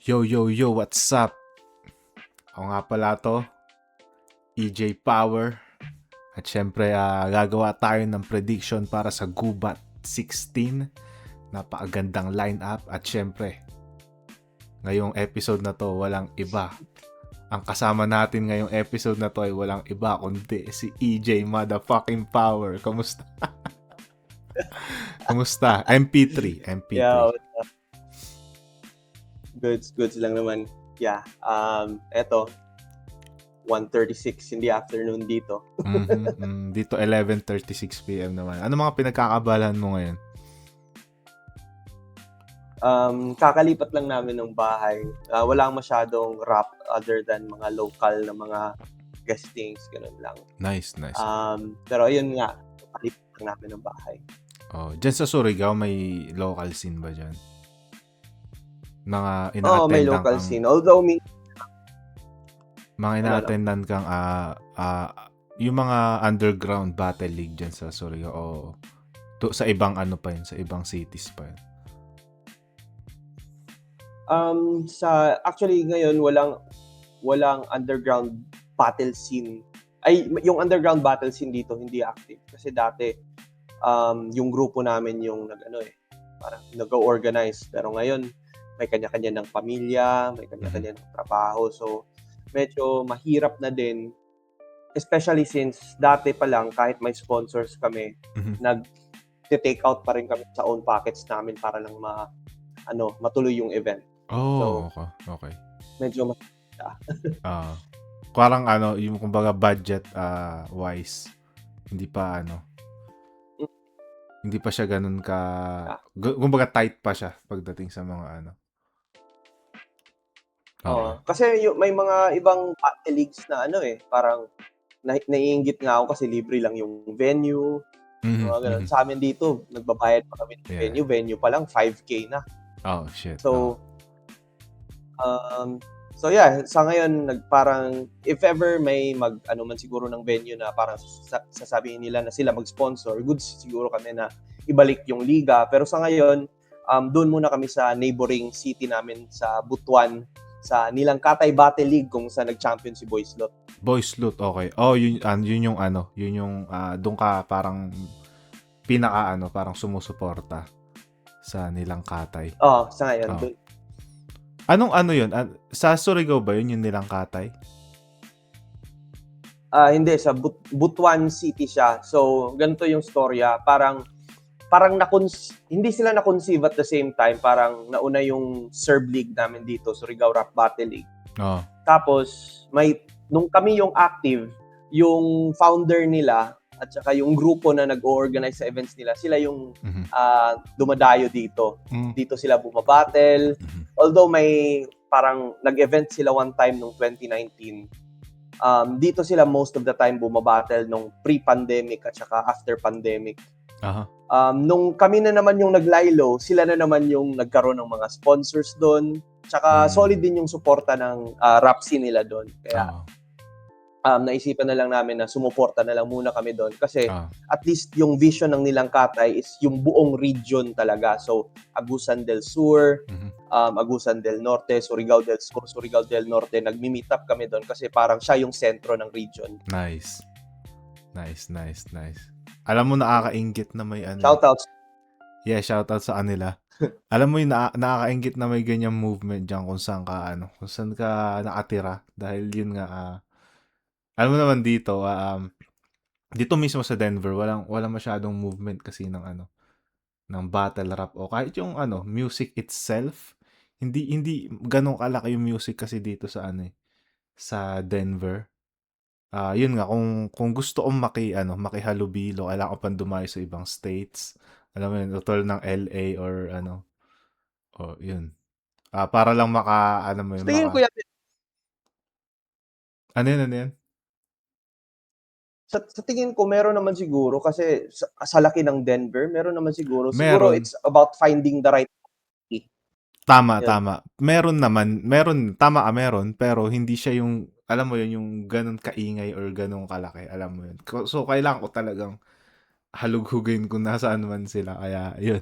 Yo, yo, yo, what's up? Ako nga pala to, EJ Power. At syempre, gagawa tayo ng prediction para sa Gubat 16. Napakagandang lineup. At syempre, ngayong episode na to, walang iba. Ang kasama natin ngayong episode na to ay walang iba kundi si EJ Motherfucking Power. Kamusta? Kamusta? MP3. Yeah, goods lang naman. Yeah, eto, 1:36 in the afternoon dito. Dito 11:36 PM naman. Ano mga pinagkakaabalahan mo ngayon? Kakalipat lang namin ng bahay. Wala masyadong rap other than mga local na mga guestings, ganun lang. Nice. Pero ayun nga, kakalipat lang namin ng bahay. Oh, dyan sa Surigao, may local scene ba dyan? Mga ina-attendan may local scene. Although, mga ina-attendan kang yung mga underground battle league dyan sa Surigao o sa ibang ano pa yun, sa ibang cities pa yun. Actually ngayon walang underground battle scene. Yung underground battle scene dito hindi active kasi dati yung grupo namin yung parang nag-organize, pero ngayon may kanya-kanya ng pamilya, may kanya-kanya ng trabaho, so medyo mahirap na din, especially since dati pa lang kahit may sponsors kami, nag-take out pa rin kami sa own pockets namin para lang matuloy yung event. Oh, so, okay. Medyo parang yung kumbaga budget wise, hindi pa siya ganun ka, kumbaga tight pa siya pagdating sa mga kasi may mga ibang battle leagues na parang naiinggit nga ako kasi libre lang yung venue. Ganun. Sa amin dito, nagbabayad pa kami ng venue. Venue pa lang, 5K na. Oh, shit. So, sa ngayon, parang, if ever may man siguro ng venue na parang sasabihin nila na sila mag-sponsor, goods siguro kami na ibalik yung liga. Pero sa ngayon, doon muna kami sa neighboring city namin sa Butuan, sa Nilangkatay Battle League kung saan nag-champion si Boys Lot. Boys Lot, okay. Oh, yun yung doon ka parang parang sumusuporta sa Nilangkatay. Sa ngayon. Doon. Anong yun? Sa Surigao ba yun yung Nilangkatay? Hindi, sa Butuan City siya. So, ganito yung storya. Parang hindi sila na-conceive at the same time. Parang nauna yung Serb League namin dito, Surigao Rap Battle League. Tapos, nung kami yung active, yung founder nila at saka yung grupo na nag-organize sa events nila, sila yung dumadayo dito. Dito sila bumabattle. Although may parang nag-event sila one time nung 2019, dito sila most of the time bumabattle nung pre-pandemic at saka after pandemic. Nung kami na naman yung naglaylo, sila na naman yung nagkaroon ng mga sponsors doon. Tsaka solid din yung suporta ng rap scene nila doon. Kaya naisipan na lang namin na sumuporta na lang muna kami doon kasi at least yung vision ng Nilangkatay is yung buong region talaga. So, Agusan del Sur, Agusan del Norte, Surigao del Sur, Surigao del Norte, nagmi-meet up kami doon kasi parang siya yung sentro ng region. Nice. Alam mo, nakakainggit na may Shoutouts. Yeah, shoutout sa kanila. Alam mo, yung nakakainggit na may ganyang movement dyan kung saan ka nakatira. Dahil yun nga, alam mo naman dito, dito mismo sa Denver, walang masyadong movement kasi ng battle rap o kahit yung music itself. Hindi ganun kalaki yung music kasi dito sa sa Denver. Yun nga, kung gusto kong makihalubilo, kailangan ko pang dumayo sa ibang states. Alam mo yun, total ng LA or yun. Para lang Tingin ko yan. Ano yun? Sa tingin ko, meron naman siguro kasi sa laki ng Denver, meron naman siguro. Siguro it's about finding the right. Tama. Meron, pero hindi siya yung, alam mo yun, yung ganun kaingay or ganun kalaki, alam mo yun. So, kailangan ko talagang halughugin kung nasaan man sila. Kaya, yun.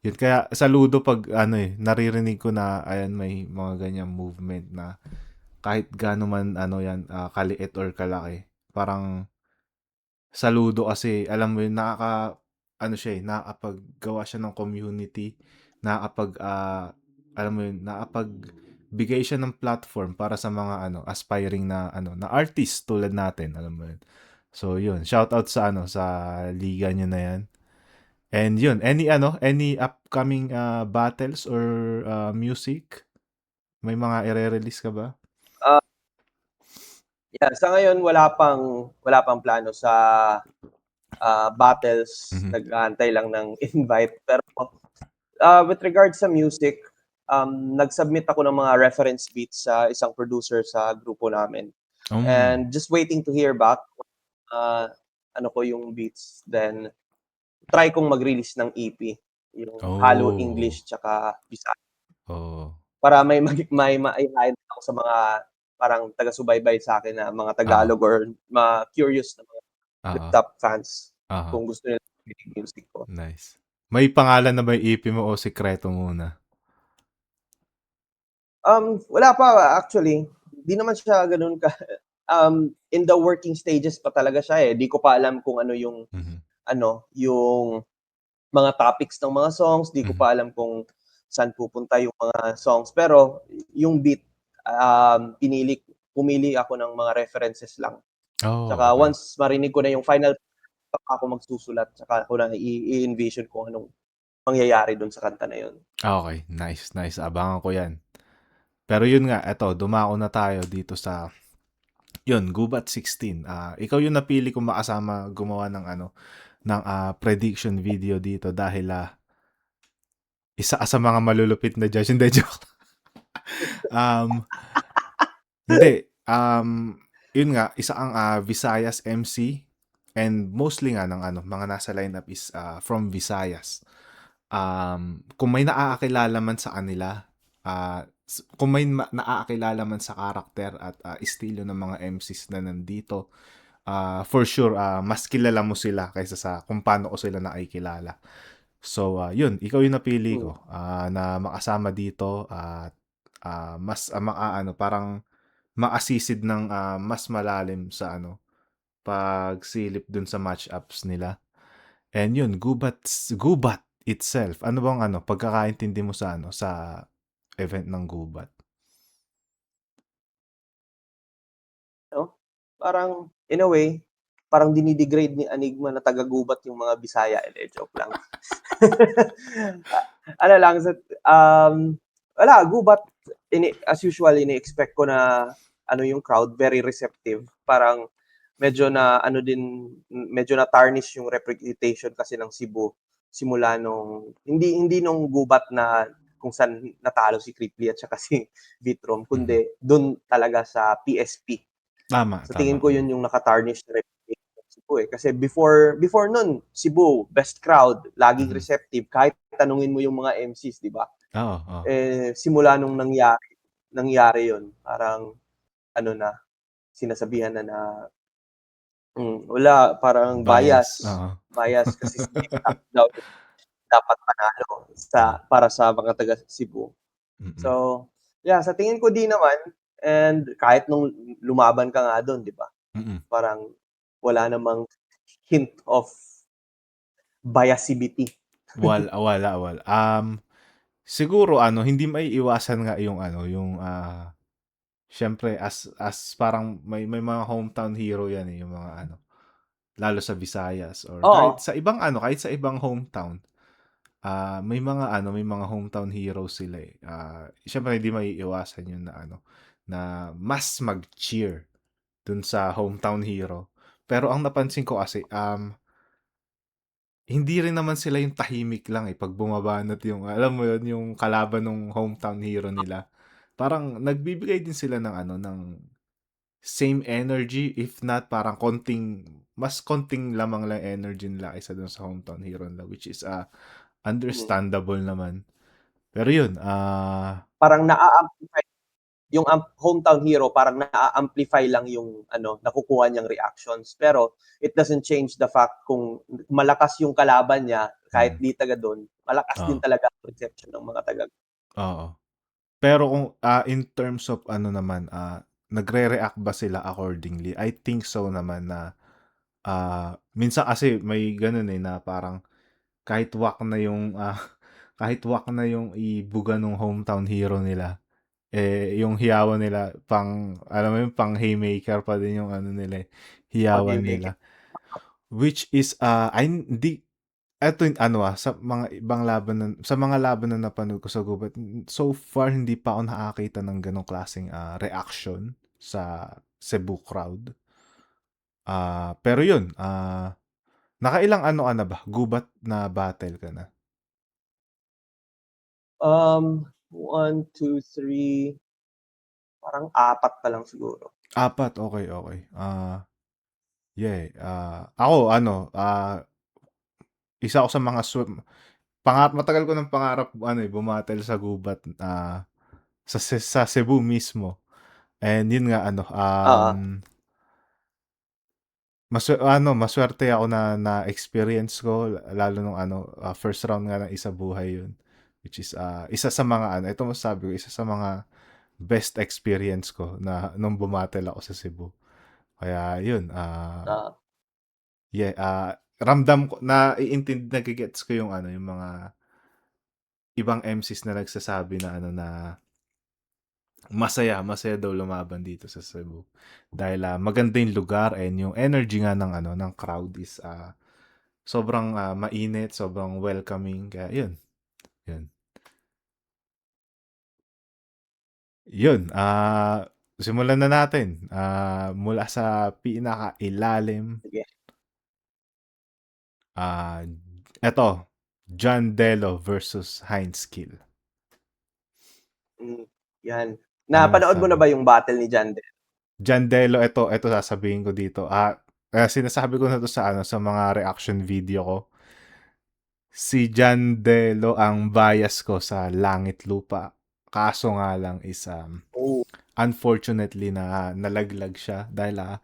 Yun kaya saludo 'pag ano, naririnig ko na ayan may mga ganyang movement na kahit gaano man ano 'yan, kaliit or kalaki, parang saludo kasi alam mo yun ano siya, nakakapaggawa siya ng community, nakakapag, alam mo yun, nakapagbigay siya ng platform para sa mga ano, aspiring na ano, na artist tulad natin, alam mo yun. So yun, shoutout sa ano, sa liga niyo na 'yan. And yun, any upcoming battles or music? May mga ire-release ka ba? Ah, yeah, sa ngayon wala pang plano sa battles, Mhm. nag-aantay lang ng invite. Pero with regards sa music, nag-submit ako ng mga reference beats sa isang producer sa grupo namin. Hmm. And just waiting to hear back uh, ano ko yung beats. Then try kong mag-release ng EP, yung halo Oh. English tsaka Bisaya Oo. para may maihain ako sa mga parang taga-subaybay sa akin na mga Oo. Tagalog or mga curious na mga Oo. flip-top fans Oo. kung gusto nila ng music ko. Nice. May pangalan na ba yung EP mo o sikreto muna? Wala pa actually. Di naman siya gano'n ka in the working stages pa talaga siya, eh. Di ko pa alam kung Mhm. yung mga topics ng mga songs, di ko Mhm. pa alam kung saan pupunta yung mga songs. Pero yung beat, pumili ako ng mga references lang. Oh, Tsaka okey. once marinig ko na yung final, saka ako magsusulat, tsaka ko na i-envision kung anong mangyayari dun sa kanta na yun. Okey, nice, nice. Abangan ko 'yan. Pero yun nga, eto dumako na tayo dito sa yun, Gubat 16. Ikaw yung napili kong makasama gumawa ng ano, ng prediction video dito dahil isa ka sa mga malulupit na judge. Hindi, joke. Um, Hindi, yun nga, isa kang Visayas MC and mostly nga ng ano, mga nasa lineup is from Visayas. Kung may naakakilala man sa kanila, kung may naakakilala man sa karakter at estilo ng mga MCs na nandito, for sure, mas kilala mo sila kaysa sa kung paano ko sila nakikilala. So, yun, ikaw yung napili Hmm. ko na makasama dito at mas makaano, parang makasisid ng mas malalim sa ano, pagsilip dun sa matchups nila. And yun, Gubat itself. Ano bang ano, pagkakaintindi mo sa ano, sa event ng Gubat? 'No? Parang in a way, parang dini-degrade ni Enigma na taga-gubat yung mga Bisaya, hindi, joke lang. Ano lang wala, gubat, as usual ini-expect ko na ano yung crowd, very receptive. Parang medyo na-tarnish yung reputation kasi ng Cebu simula nung hindi nung gubat na kung saan natalo si Kripley at saka si Vitrom, Mhm. kundi dun talaga sa PSP. Tama, Sa tingin tama. ko yun yung naka-tarnish na reputation ng Cebu, eh. Kasi before nun, Cebu, best crowd, laging Mhm. receptive, kahit tanungin mo yung mga MCs, 'di ba? Oo, oo. Eh, simula nung nangyari yun, parang ano na, sinasabihan na wala, parang Bias, bias. oo. Bias kasi si Tic-Tac daw yung dapat panalo Oo. para sa mga taga Cebu. Mm. So, yeah, sa tingin ko 'di naman, and kahit nung lumaban ka nga dun, 'di ba? Mm. Parang wala namang hint of biasivity. Wala. Siguro ano, hindi maiiwasan nga yung ano, yung siyempre as parang may mga hometown hero 'yan, eh, yung mga ano, lalo sa Visayas or kahit Oo, sa ibang ano, kahit sa ibang hometown. May mga hometown heroes sila, eh. Siyempre hindi maiiwasan yun na ano, na mas mag-cheer dun sa hometown hero. Pero ang napansin ko kasi, hindi rin naman sila yung tahimik lang, eh, 'pag bumabanat yung alam mo yun, yung kalaban nung hometown hero nila. Parang nagbibigay din sila ng ano, ng same energy if not parang mas konting lamang lang energy nila kaysa dun sa hometown hero nila, which is, mm. understandable naman. Pero yun, Parang naa-amplify yung hometown hero parang na-amplify lang yung nakukuha niyang reactions. Pero it doesn't change the fact kung malakas yung kalaban niya, kahit Mm. di taga doon, malakas din Oo. talaga ang perception ng mga taga. Oo. Pero kung in terms of ano naman, nagre-react ba sila accordingly? I think so naman na minsan kasi may ganun na parang kahit wak na yung kahit wak na yung ibuga ng hometown hero nila, yung hiyawan nila alam mo yun, pang haymaker pa din yung ano nila, hiyawan Pag-ibig. nila. Which is, hindi, eto yung ano sa mga ibang laban sa mga laban na napanood ko sa gubat, so far hindi pa ako nakakita ng ganong klaseng reaction sa Cebu crowd. Pero yun, nakailang ano ka na ba? Gubat na battle ka na? 1, 2, 3, parang 4 pa lang siguro. 4, okay, okay. Yeah, ako ano, isa ako sa mga matagal ko ng pangarap ano bumattle sa gubat sa Cebu mismo. And yun nga ano, Oo, maswerte ako na-experience ko lalo nung ano, first round nga ng Isa Buhay yun. Which is isa sa mga ano, ito masasabi ko, isa sa mga best experience ko na nung bumattle ako sa Cebu. Kaya yun, oo. yeah, ramdam ko nagigets ko yung ano, yung mga ibang MCs na nagsasabi na ano na masaya daw lumaban dito sa Cebu. Dahil maganda yung lugar and yung energy nga ng ano ng crowd is sobrang mainit, sobrang welcoming. Kaya yun. Yun. Yun, simulan na natin. Mula sa pinakailalim, Sige. eto, John Delo versus Heinz Kill. Yan. Ano Napanood mo masasabi na mo? ba yung battle ni Jandel? John Delo, ito sasabihin ko dito. Sinasabi ko na to sa ano sa mga reaction video ko. Si John Delo ang bias ko sa Langit Lupa. Kaso nga lang is Oo. unfortunately na nalaglag siya dahil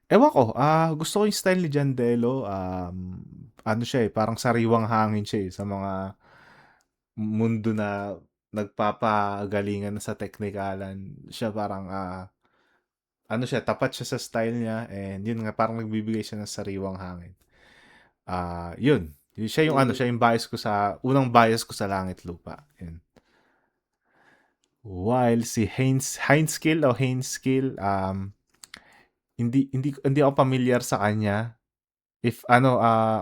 ewan ko, gusto ko yung style ni John Delo. Ano siya parang sariwang hangin siya sa mga mundo na nagpapagalingan sa teknikalan. Siya parang ano siya, tapat siya sa style niya and yun nga parang nagbibigay siya ng sariwang hangin. Yun. Siya yung ano, Mm. siya yung unang bias ko sa Langit Lupa. Yun. While si Heinz Kill o Heinz Kill, hindi ako familiar sa kanya. If ano,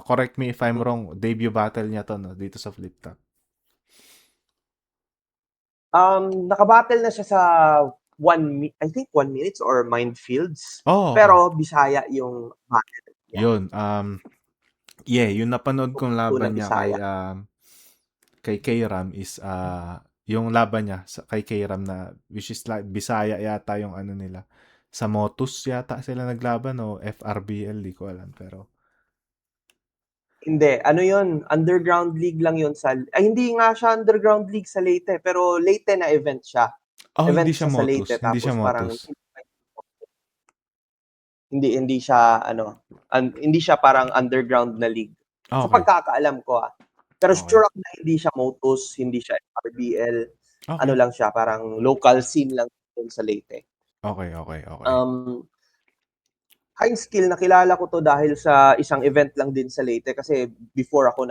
correct me if I'm wrong, debut battle niya to no dito sa Flip Top. Naka-battle na siya sa I think 1 minutes or Minefields. Oh, okay. Pero Bisaya yung battle niya. Yun, yeah, yung napanood kong Una laban niya Bisaya. kay K-Ram is yung laban niya kay K-Ram na which is like Bisaya yata yung ano nila. Sa Motus yata sila naglaban o FRBL, di ko alam pero Hindi, ano yun, underground league lang yun hindi nga siya underground league sa Leyte, pero Leyte na event siya. hindi Event siya siya sa Motus, Leyte hindi tapos siya parang Motus. hindi siya hindi siya parang underground na league. Sa Okay. pagkakaalam ko Pero Okay. sure ako na hindi siya Motus, hindi siya FRBL. Ano Okay. lang siya, parang local scene lang dun sa Leyte. Okay, okay, okay. Heinz Kill, nakilala ko to dahil sa isang event lang din sa Leyte kasi before ako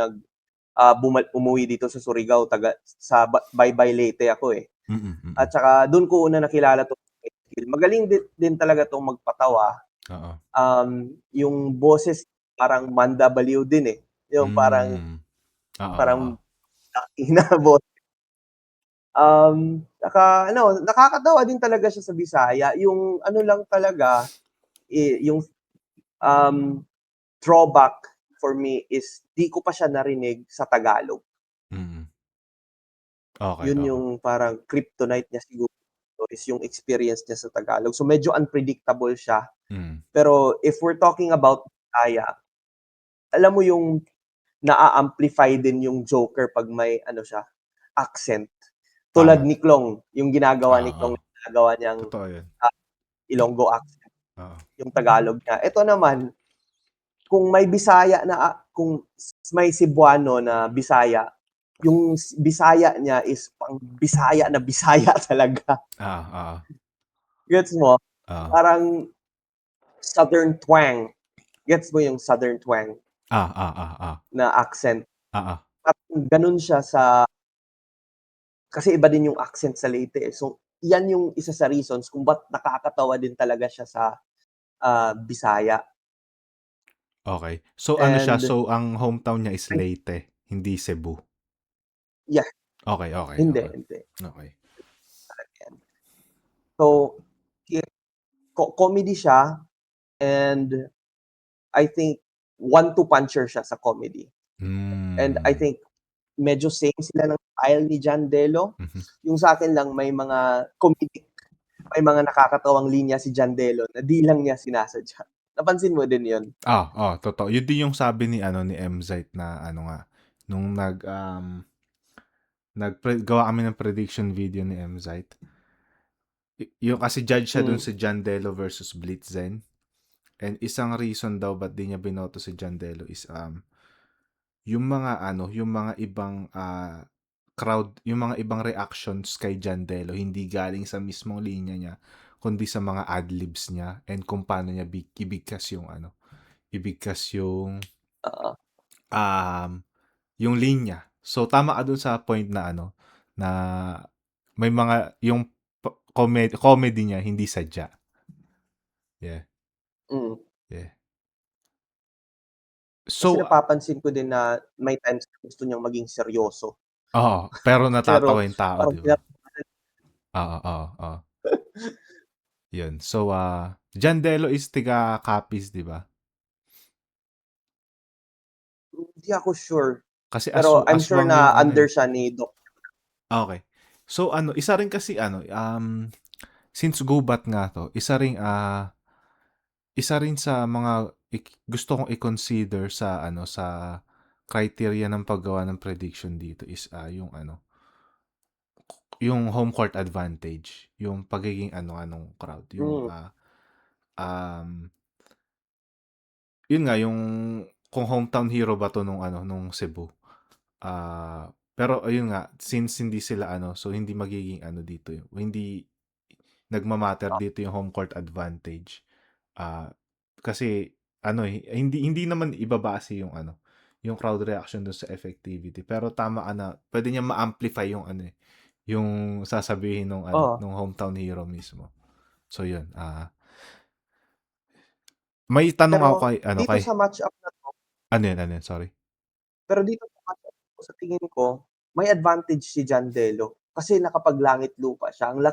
umuwi dito sa Surigao, sa Baybay Leyte ako eh. Mm. At Mm. saka doon ko una nakilala to Heinz Kill. Magaling din talaga tong magpatawa. Oo. Yung boses parang mandabaliw din eh. Yung parang Hmm. Oo, oo. parang ina boses. Saka nakakatawa din talaga siya sa Bisaya. Yung ano lang talaga, yung um, drawback for me is di ko pa siya narinig sa Tagalog. Mm. Okay, Yun okay. yung parang kryptonite niya siguro is yung experience niya sa Tagalog. So medyo unpredictable siya. Mm. Pero if we're talking about Bisaya, alam mo yung naa-amplify din yung Joker pag may accent. Tulad Tama. ni Klong, yung ginagawa ni Oo. Klong. ginagawa niyang Totoo yun. Ilonggo accent Oo. yung Tagalog niya. Ito naman, kung may Bisaya na kung may Cebuano na Bisaya, yung Bisaya niya is pang Bisaya talaga. Oo, oo. Gets mo? Oo. Parang Southern twang. Gets mo yung Southern twang na accent? Oo. At ganun siya kasi iba din yung accent sa Leyte, eh. So, yan yung isa sa reasons kung ba't nakakatawa din talaga siya sa Bisaya. Okay. So ano siya, And so ang hometown niya is Leyte, hindi Cebu? yeah, Okay, okay, hindi, okay. hindi. Okay. So, comedy siya, and I think one-two puncher siya sa comedy. And I Hmm. think medyo same sila ng style ni John Delo. Mhm. Yung sa'kin lang may mga comedic, may mga nakakatawang linya si John Delo na di lang niya sinasadya. Napansin mo din 'yun? Totoo. Yun din yung sabi ni ano, ni Mzite na ano nga, nung gawa kami ng prediction video ni Mzite. Yung kasi judge siya dun Mm, sa John Delo versus Blitzen. And isang reason daw ba't di niya binoto si John Delo is yung mga ano, yung mga ibang crowd, yung mga ibang reactions kay John Delo hindi galing sa mismong linya niya, kundi sa mga adlibs niya and kung paano niya ibigkas yung ano, ibigkas oo. um, yung linya. So tama ka dun sa point na ano, na may mga yung comedy niya hindi sadya. Yeah, Mm. yeah. Kasi So, napapansin ko din na may times na gusto niyang maging seryoso. oo, pero Pero natatawa yung tao, parang 'di ba? Oo, oo, oo. Yun. So, John Delo is tiga Capiz, 'di ba? hindi ako sure. Kasi Pero I'm sure aswang yung na ano under eh. siya ni Doc. Okay. So ano, isa rin kasi ano, since gubat nga 'to, isa rin sa mga gusto kong i-consider sa ano, sa criteria ng paggawa ng prediction dito is yung ano, yung home court advantage, yung pagiging ano anong crowd, yung Hmm, um yun nga yung kung hometown hero ba 'to nung ano, nung Cebu. Pero ayun nga, since hindi sila ano, so hindi magiging ano dito yung hindi nagma-matter dito yung home court advantage. Ah, kasi ano eh, hindi hindi naman ibabase yung ano, yung crowd reaction dun sa effectivity. Pero tama ka na, pwede niya ma-amplify yung ano eh, yung sasabihin nung ano, oo. nung hometown hero mismo. So yun, may tanong Pero ako kay ano, dito sa match-up na 'to, ano yun, sorry. pero dito sa match-up na 'to, sa tingin ko, may advantage si John Delo kasi nakapaglangit lupa siya. Ang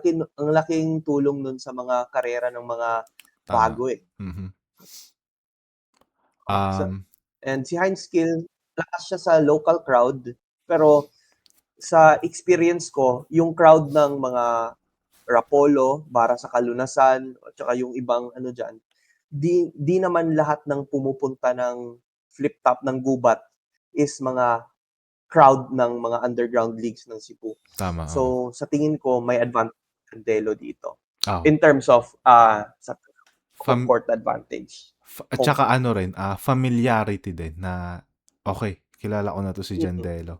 laking tulong nun sa mga karera ng mga Tama. bago, eh. Mhm. Oh, sa Um, and si Heinz Kill, lakas siya sa local crowd, pero sa experience ko, yung crowd ng mga Rapolo, para sa Kalunasan, at saka yung ibang ano diyan, di naman lahat ng pumupunta ng flip top ng gubat is mga crowd ng mga underground leagues ng Cebu. Tama, oo. So, sa tingin ko may advantage ang Delo dito Oo. in terms of, sa home Fam court advantage. At Home saka ano rin, familiarity din na, okay, kilala ko na 'to si mm, Jandelo.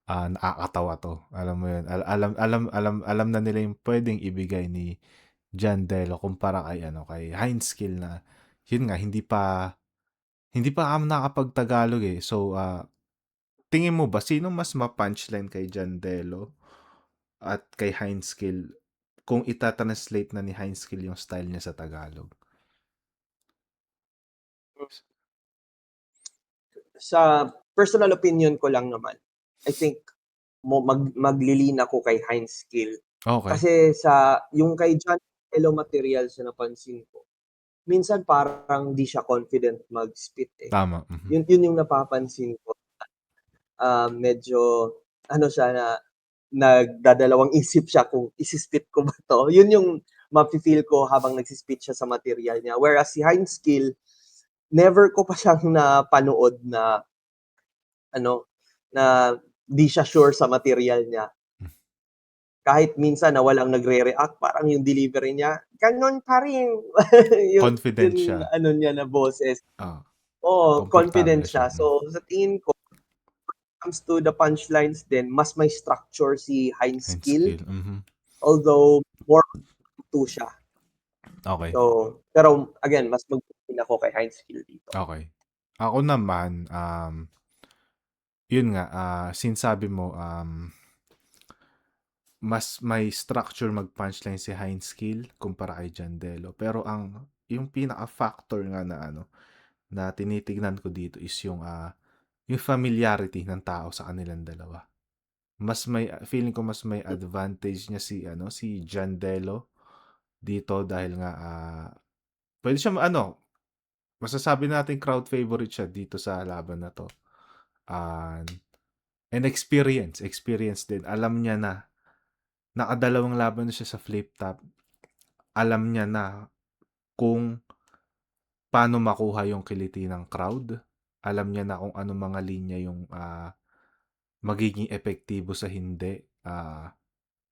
Nakakatawa 'to, alam mo 'yun, alam na nila yung puwedeng ibigay ni Jandelo kumpara kay ano, kay Heinz Kill na, 'yun nga, hindi pa kami nakakapag-Tagalog, eh. So, tingin mo ba sino mas ma-punchline kay Jandelo at kay Heinz Kill kung ita-translate na ni Heinz Kill yung style niya sa Tagalog? sa personal opinion ko lang naman, I think maglilin ako kay Heinz Kill. Okay, Kasi yung kay John Hello Materials na napansin ko, minsan parang di siya confident mag-spit, eh. tama, mhm. Yun yung napapansin ko, medyo ano siya na nagdadalawang isip siya kung isi-spit ko ba 'to, yun yung mafi-feel ko habang nagsi-spit siya sa material niya. Whereas si Heinz Kill, never ko pa siyang napanood na ano, na di siya sure sa material niya. kahit minsan na walang nagre-react, parang yung delivery niya, gano'n pa rin. Confident yung siya. ano niya na boses. Oo, Oo, confident komportable siya. siya. So, sa tingin ko, comes to the punchlines din, mas may structure si Heinz And Kill, skill. Mhm. although more to siya. Okay. So, pero again, mas mag-lean ako kay Heinz Kill dito. Okay. Ako naman, yun nga, since sabi mo, mas may structure mag-punchline si Heinz Kill kumpara kay Jandelo. Pero yung pinaka-factor nga na na tinitignan ko dito is yung familiarity ng tao sa kanilang dalawa. Feeling ko mas may advantage niya si Jandelo dito dahil nga pwede siya masasabi natin crowd favorite siya dito sa laban na to. And, and experience din. Alam niya na nakadalawang laban na siya sa flip top. Alam niya na kung paano makuha yung kiliti ng crowd. Alam niya na kung ano mga linya yung magiging epektibo sa hindi.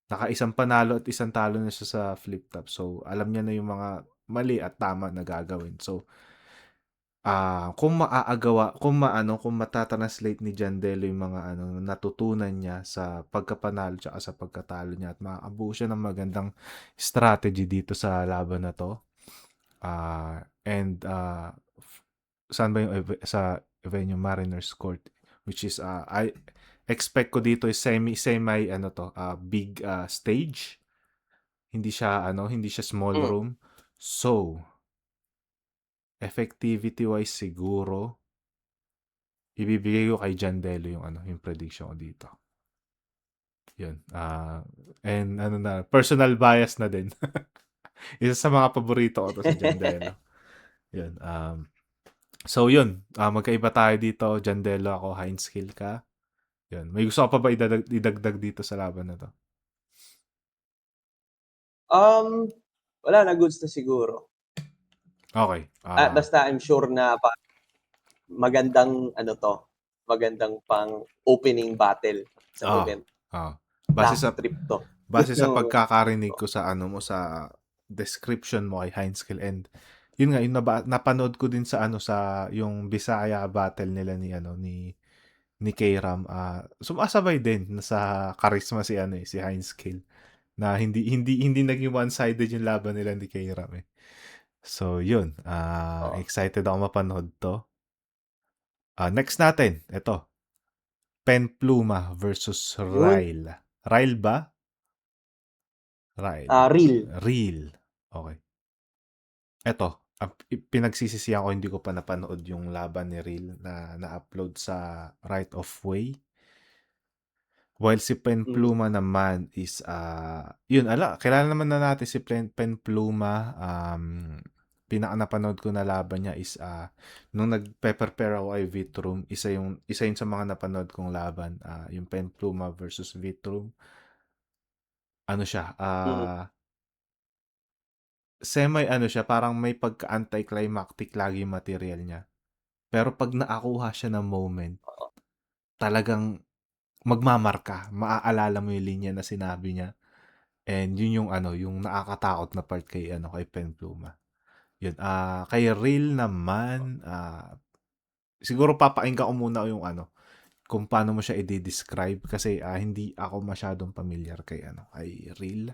Nakaisang panalo at isang talo na siya sa flip top. So, alam niya na yung mga mali at tama na gagawin. So, kung mata-translate ni Jandelo yung mga natutunan niya sa pagkapanalo tsaka sa pagkatalo niya at makakabuo siya ng magandang strategy dito sa laban na to. And saan ba yung sa venue Mariners Court, which is I expect ko dito is semi big stage. Hindi siya small Mm. room. So, effectivity wise siguro ibibigay ko kay Jandelo yung prediction ko dito. Yun. And personal bias na din. Isa sa mga paborito ko to si Jandelo. Yun. So yun, magkaiba tayo dito. Jandelo ako, Heinz Kill ka. Yun. May gusto ka pa ba idagdag dito sa laban na to? Wala na, goods na siguro. Okay. Basta I'm sure na magandang magandang pang opening battle sa Ah, event. base Last sa trip to. base sa pagkakarinig ko sa sa description mo kay Heinz Kill, and yun nga yung napanood ko din sa yung Bisaya battle nila ni K-Ram, sumasabay din sa charisma si Heinz Kill na hindi naging one-sided yung laban nila ni K-Ram eh. So yun, Oo. excited ako mapanood to. Next natin, ito. Penpluma versus Yun. Ryle. Ryle ba? Ryle. Real. Real. Okay. Eto, pinagsisisihan ko hindi ko pa napanood yung laban ni Real na na-upload sa Right of Way. While si Mm. Penpluma naman is, yun, kilala naman na natin si Penpluma. Pinaka napanood ko na laban niya is, nung nagpe-prepare ako kay Vitrum, isa yun sa mga napanood kong laban, yung Penpluma versus Vitrum. Ano siya, Mm. siya, parang may pagka-anticlimactic lagi yung material niya. Pero pag nakakuha siya ng moment, Oo. talagang magmamarka. Maaalala mo yung linya na sinabi niya. And yun yung nakakatakot na part kay Penpluma. Yun. Kay Real naman, siguro papakinggan ko muna yung kung paano mo siya i-describe kasi hindi ako masyadong familiar kay Real.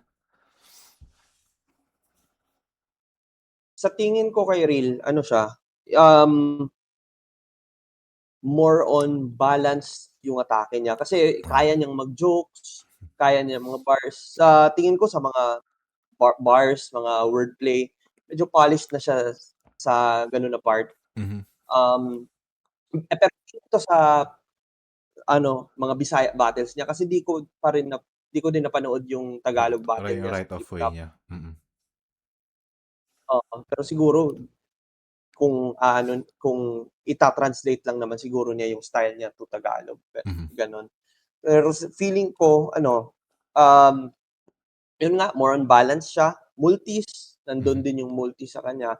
Sa tingin ko kay Real, siya, um, more on balance yung atake niya. Kasi kaya niyang mag-jokes, kaya niya mga bars. Sa tingin ko sa mga bars, mga wordplay, medyo polished na siya sa ganun na part. Mhm. Pero ito sa mga Bisaya battles niya kasi di ko din napanood yung Tagalog battle Yung niya sa right of flip way top. niya. Mm-mm. Oo, pero siguro kung ita-translate lang naman siguro niya yung style niya to Tagalog, Mhm. gano'n. Pero feeling ko yun nga, more on balance siya, multis, nandun Mhm. din yung multi sa kanya,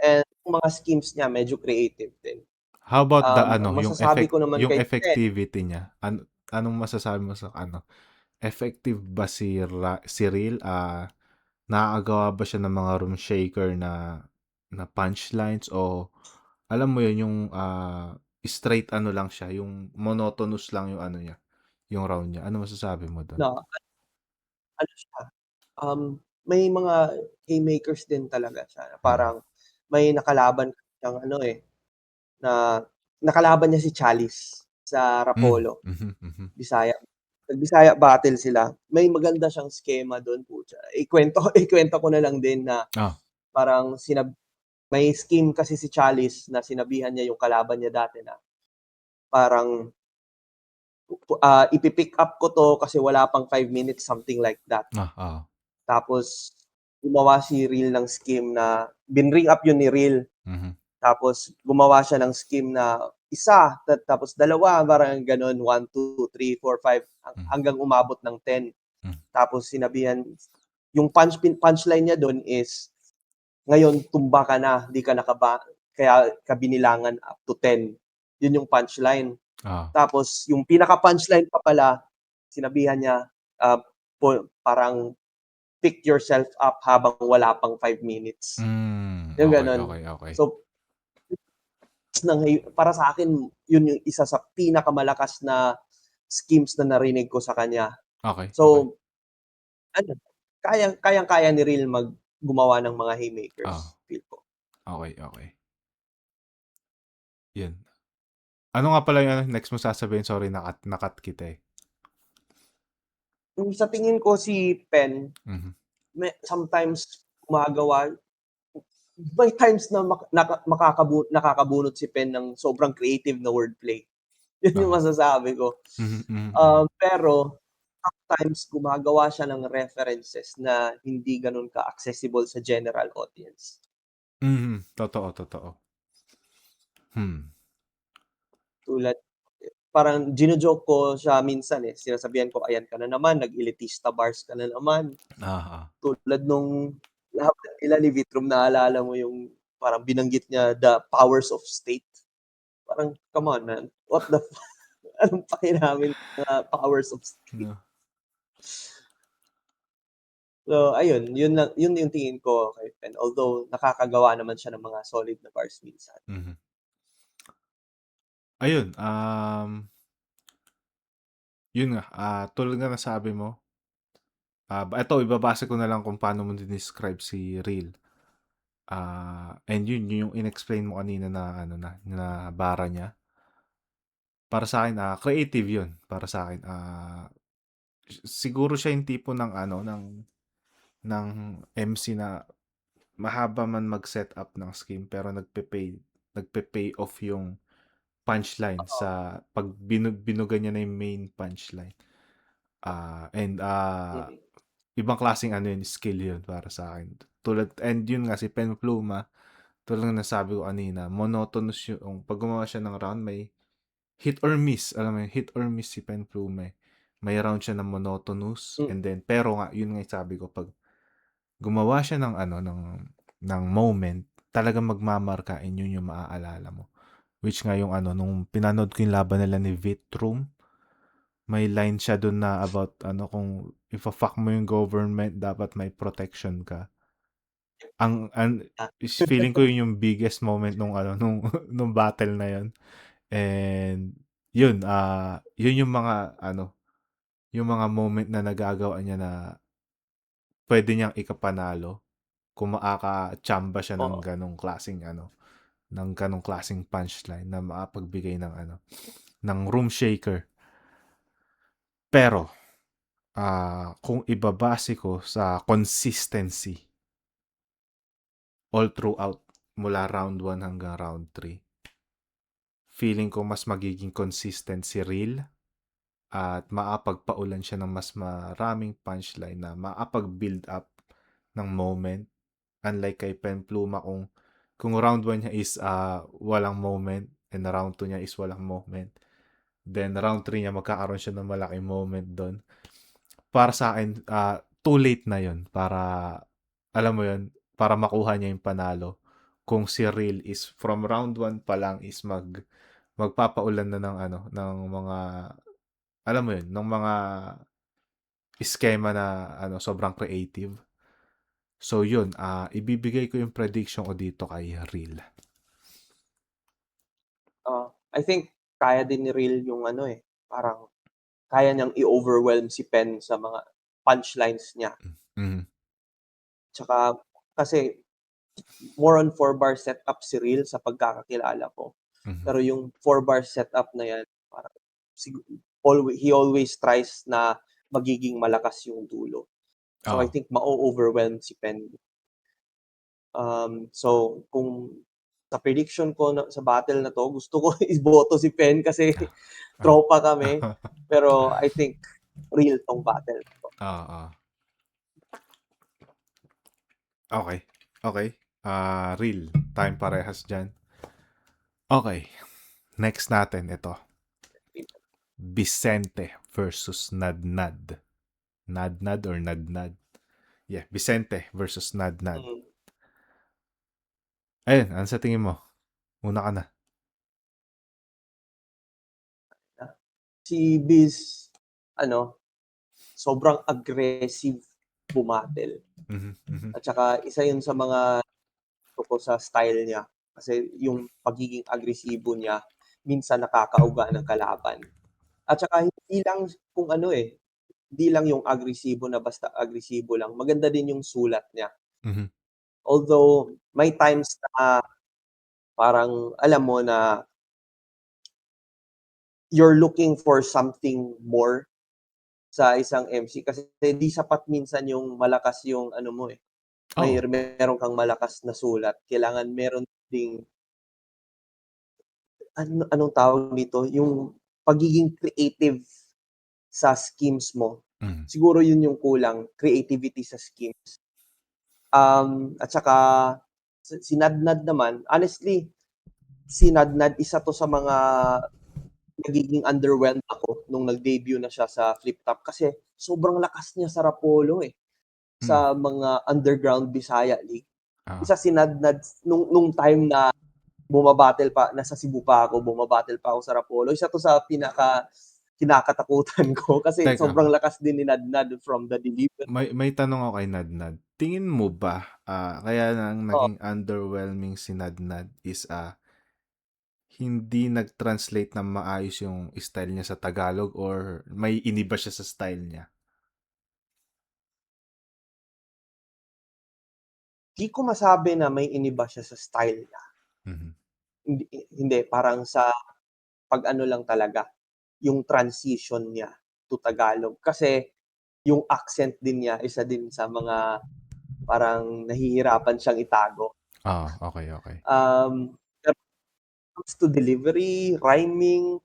and yung mga schemes niya medyo creative din. How about Ang masasabi ko naman yung kay Chen, effectivity niya? Anong masasabi mo sa effective ba si Real? Nakakagawa ba siya ng mga room shaker na punchlines o alam mo yun yung straight ano lang siya, yung monotonous lang yung ano niya, yung round niya. Ano masasabi mo doon? Na ano siya, may mga haymakers din talaga siya na Mm. parang may nakalaban siyang ano, eh, na nakalaban niya si Chalice sa Hmm, Rapolo, mhm, mhm. Bisaya. Nag-Bisaya battle sila. May maganda siyang skema dun, putya. Ikuwento ikuwento ko na lang din na Ah, parang may scheme kasi si Chalice na sinabihan niya yung kalaban niya dati na parang, ipi-pick up ko 'to kasi wala pang 5 minutes, something like that. oo. Tapos gumawa si Real ng scheme na binring up yun ni Real. Mhm, Tapos gumawa siya ng scheme na isa, tapos dalawa, parang gano'n, 1, 2, 3, 4, 5 hmm, hanggang umabot ng 10. hmm, Tapos sinabihan yung punchline niya dun is, "Ngayon tumba ka na, di ka kaya ka binilangan up to 10." Yun yung punchline. oo. Tapos yung pinaka-punchline pa pala, sinabihan niya, parang, "Pick yourself up habang wala pang 5 minutes." Yung Okey, gano'n. okey, okey. So, para sa'kin yun yung isa sa pinakamalakas na schemes na narinig ko sa kanya. Okey, okey. So, ano, kayang-kaya ni Real gumawa ng mga Oo, haymakers, feel ko. okey, okey. Yun. Ano nga pala yung ano, next mo sasabihin? Sorry, na-cut kita, eh. Sa tingin ko si Pen, Mhm. sometimes may times na nakakabunot si Pen ng sobrang creative na wordplay. Yun yung Oo. masasabi ko. Mhm, mhm, mhm. Pero sometimes gumagawa siya ng references na hindi gano'n ka-accessible sa general audience. Mhm, totoo, totoo. Hmm, Tulad parang jino-joke ko siya minsan, eh, sinasabihan ko, "Ayan ka na naman, nag-elitista bars ka na naman." oo. Tulad nung laban nila ni Vitrom, naalala mo yung parang binanggit niya the powers of state. Parang, come on man, what the anong pakinabang mga powers of state? No, So ayun, yun yung tingin ko kay Pen, although nakakagawa naman siya ng mga solid na bars minsan. mhm. Ayun, yun nga, tulad nga ng sabi mo, eto ibabase ko na lang kung paano mo dinescribe si Real. And yun yung inexplain mo kanina na ano na bara niya. Para sa'kin, creative yun para sa'kin. Siguro siya yung tipo ng ano, ng MC na mahaba man mag-setup ng scheme pero nagpe-pay off yung punchline Oo, sa 'pag binuga niya na yung main punchline. And mm. ibang klaseng ano yun, skill yun para sa'kin. And yun nga si Penpluma, tulad ng nasabi ko kanina, monotonous yung 'pag gumawa siya ng round may hit or miss, alam mo yun, hit or miss si Penplume. May round siya na monotonous Hmm, and then pero nga yun nga yung sabi ko 'pag gumawa siya ng ano ng moment, talagang magmamarka and yun yung maaalala mo. Which nga yung ano nung pinanood ko yung laban nila ni Vitrum, may line siya dun na about ano kung ifa-fuck mo yung government dapat may protection ka. Ang ah, feeling ko yun yung biggest moment nung ano nung battle na yun. And yun, yun yung mga ano, yung mga moment na nagagawa niya na pwede niyang ikapanalo kung makaka-chamba siya ng oo. ganong klaseng ano, ng ganong klaseng punchline na makapagbigay ng ano, ng room shaker. Pero, kung ibabase ko sa consistency all throughout mula round 1 hanggang round 3, feeling ko mas magiging consistent si Real at makapagpaulan siya ng mas maraming punchline na makapag-build up ng moment. Unlike kay Penpluma kung round 1 niya is walang moment and round 2 niya is walang moment. Then round 3 niya magkakaroon siya ng malaking moment doon. Para sa akin, too late na yon para, alam mo yon para makuha niya yung panalo. Kung si Real is from round 1 pa lang is magpapaulan na ng ano, ng mga, alam mo yun, ng mga eskema na ano, sobrang creative. So yun, ibibigay ko yung prediction ko dito kay Real. I think kaya din ni Real yung ano, eh, parang kaya niyang i-overwhelm si Pen sa mga punchlines niya. Mhm, Tsaka kasi more on 4-bar setup si Real sa pagkakakilala ko. mhm. Pero yung 4-bar setup na yan parang he always tries na magiging malakas yung dulo. So I Oo. think ma-o-overwhelm si Pen. So kung sa prediction ko na sa battle na 'to, gusto ko iboto si Pen kasi Ah. tropa kami. Pero I think real 'tong battle na 'to. Oo. Okay. Okay. Real. Time parehas dyan. Okay. Next natin ito. Vicente versus Nadnad. Nadnad or Nadnad? Yeah, Vicente versus Nadnad. Mm. Ayun, ano sa tingin mo? Una ka na. Si Biz ano, sobrang aggressive bumatel Mhm, mhm, at saka isa 'yun sa mga gusto ko sa style niya. Kasi yung pagiging agresibo niya minsan nakakauga ng kalaban. At saka hindi lang kung ano, eh, hindi lang yung agresibo na basta agresibo lang, maganda din yung sulat niya. mhm. Although may times na parang alam mo na you're looking for something more sa isang MC kasi di sapat minsan yung malakas yung ano mo, eh, Oo. meron kang malakas na sulat. Kailangan meron ding anong tawag dito, yung pagiging creative sa schemes mo. Mhm. Siguro yun yung kulang, creativity sa schemes. At saka si Nadnad naman, honestly, si Nadnad isa 'to sa mga nagiging underwhelmed ako nung nag-debut na siya sa Flip Top kasi sobrang lakas niya sa Rapolo, eh, Hmm. sa mga underground Bisaya League. Oo. Isa si Nadnad nung time na nasa Cebu pa ako, bumabattle pa ako sa Rapolo, isa 'to sa kinakatakutan ko kasi Teka, sobrang lakas din ni Nadnad from the delivery. may tanong ako kay Nadnad. Tingin mo ba, kaya nang Oo, naging underwhelming si Nadnad is, hindi nag-translate ng maayos yung style niya sa Tagalog or may iniba siya sa style niya? 'di ko masabi na may iniba siya sa style niya. Mhm. Hindi, parang sa pag-ano lang talaga, yung transition niya to Tagalog. Kasi yung accent din niya isa din sa mga parang nahihirapan siyang itago. Okay, okay. Pero comes to delivery, rhyming,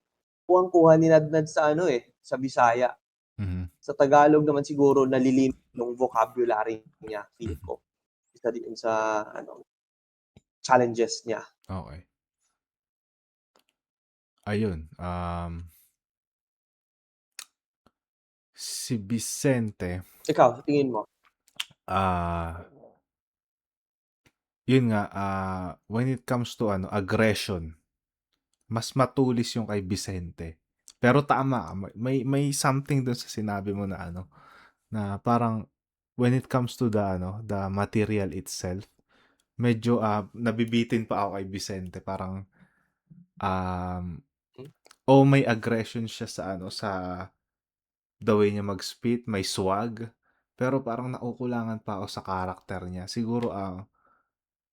kuhang-kuha ni Nadnad sa ano, eh, sa Bisaya. Mhm, Sa Tagalog naman siguro nalilimit yung vocabulary niya, feel mhm. ko. Isa din sa ano, challenges niya. Okey. Ayun, si Vicente, Ikaw, sa tingin mo? ah, yun nga, when it comes to ano, aggression, mas matulis yung kay Vicente. Pero tama ka, may something dun sa sinabi mo na ano, na parang when it comes to the ano, the material itself, medyo, nabibitin pa ako kay Vicente. Parang, um, Hmm, may aggression siya sa ano, sa the way niya mag-spit, may swag. Pero parang nakukulangan pa ako sa character niya. Siguro,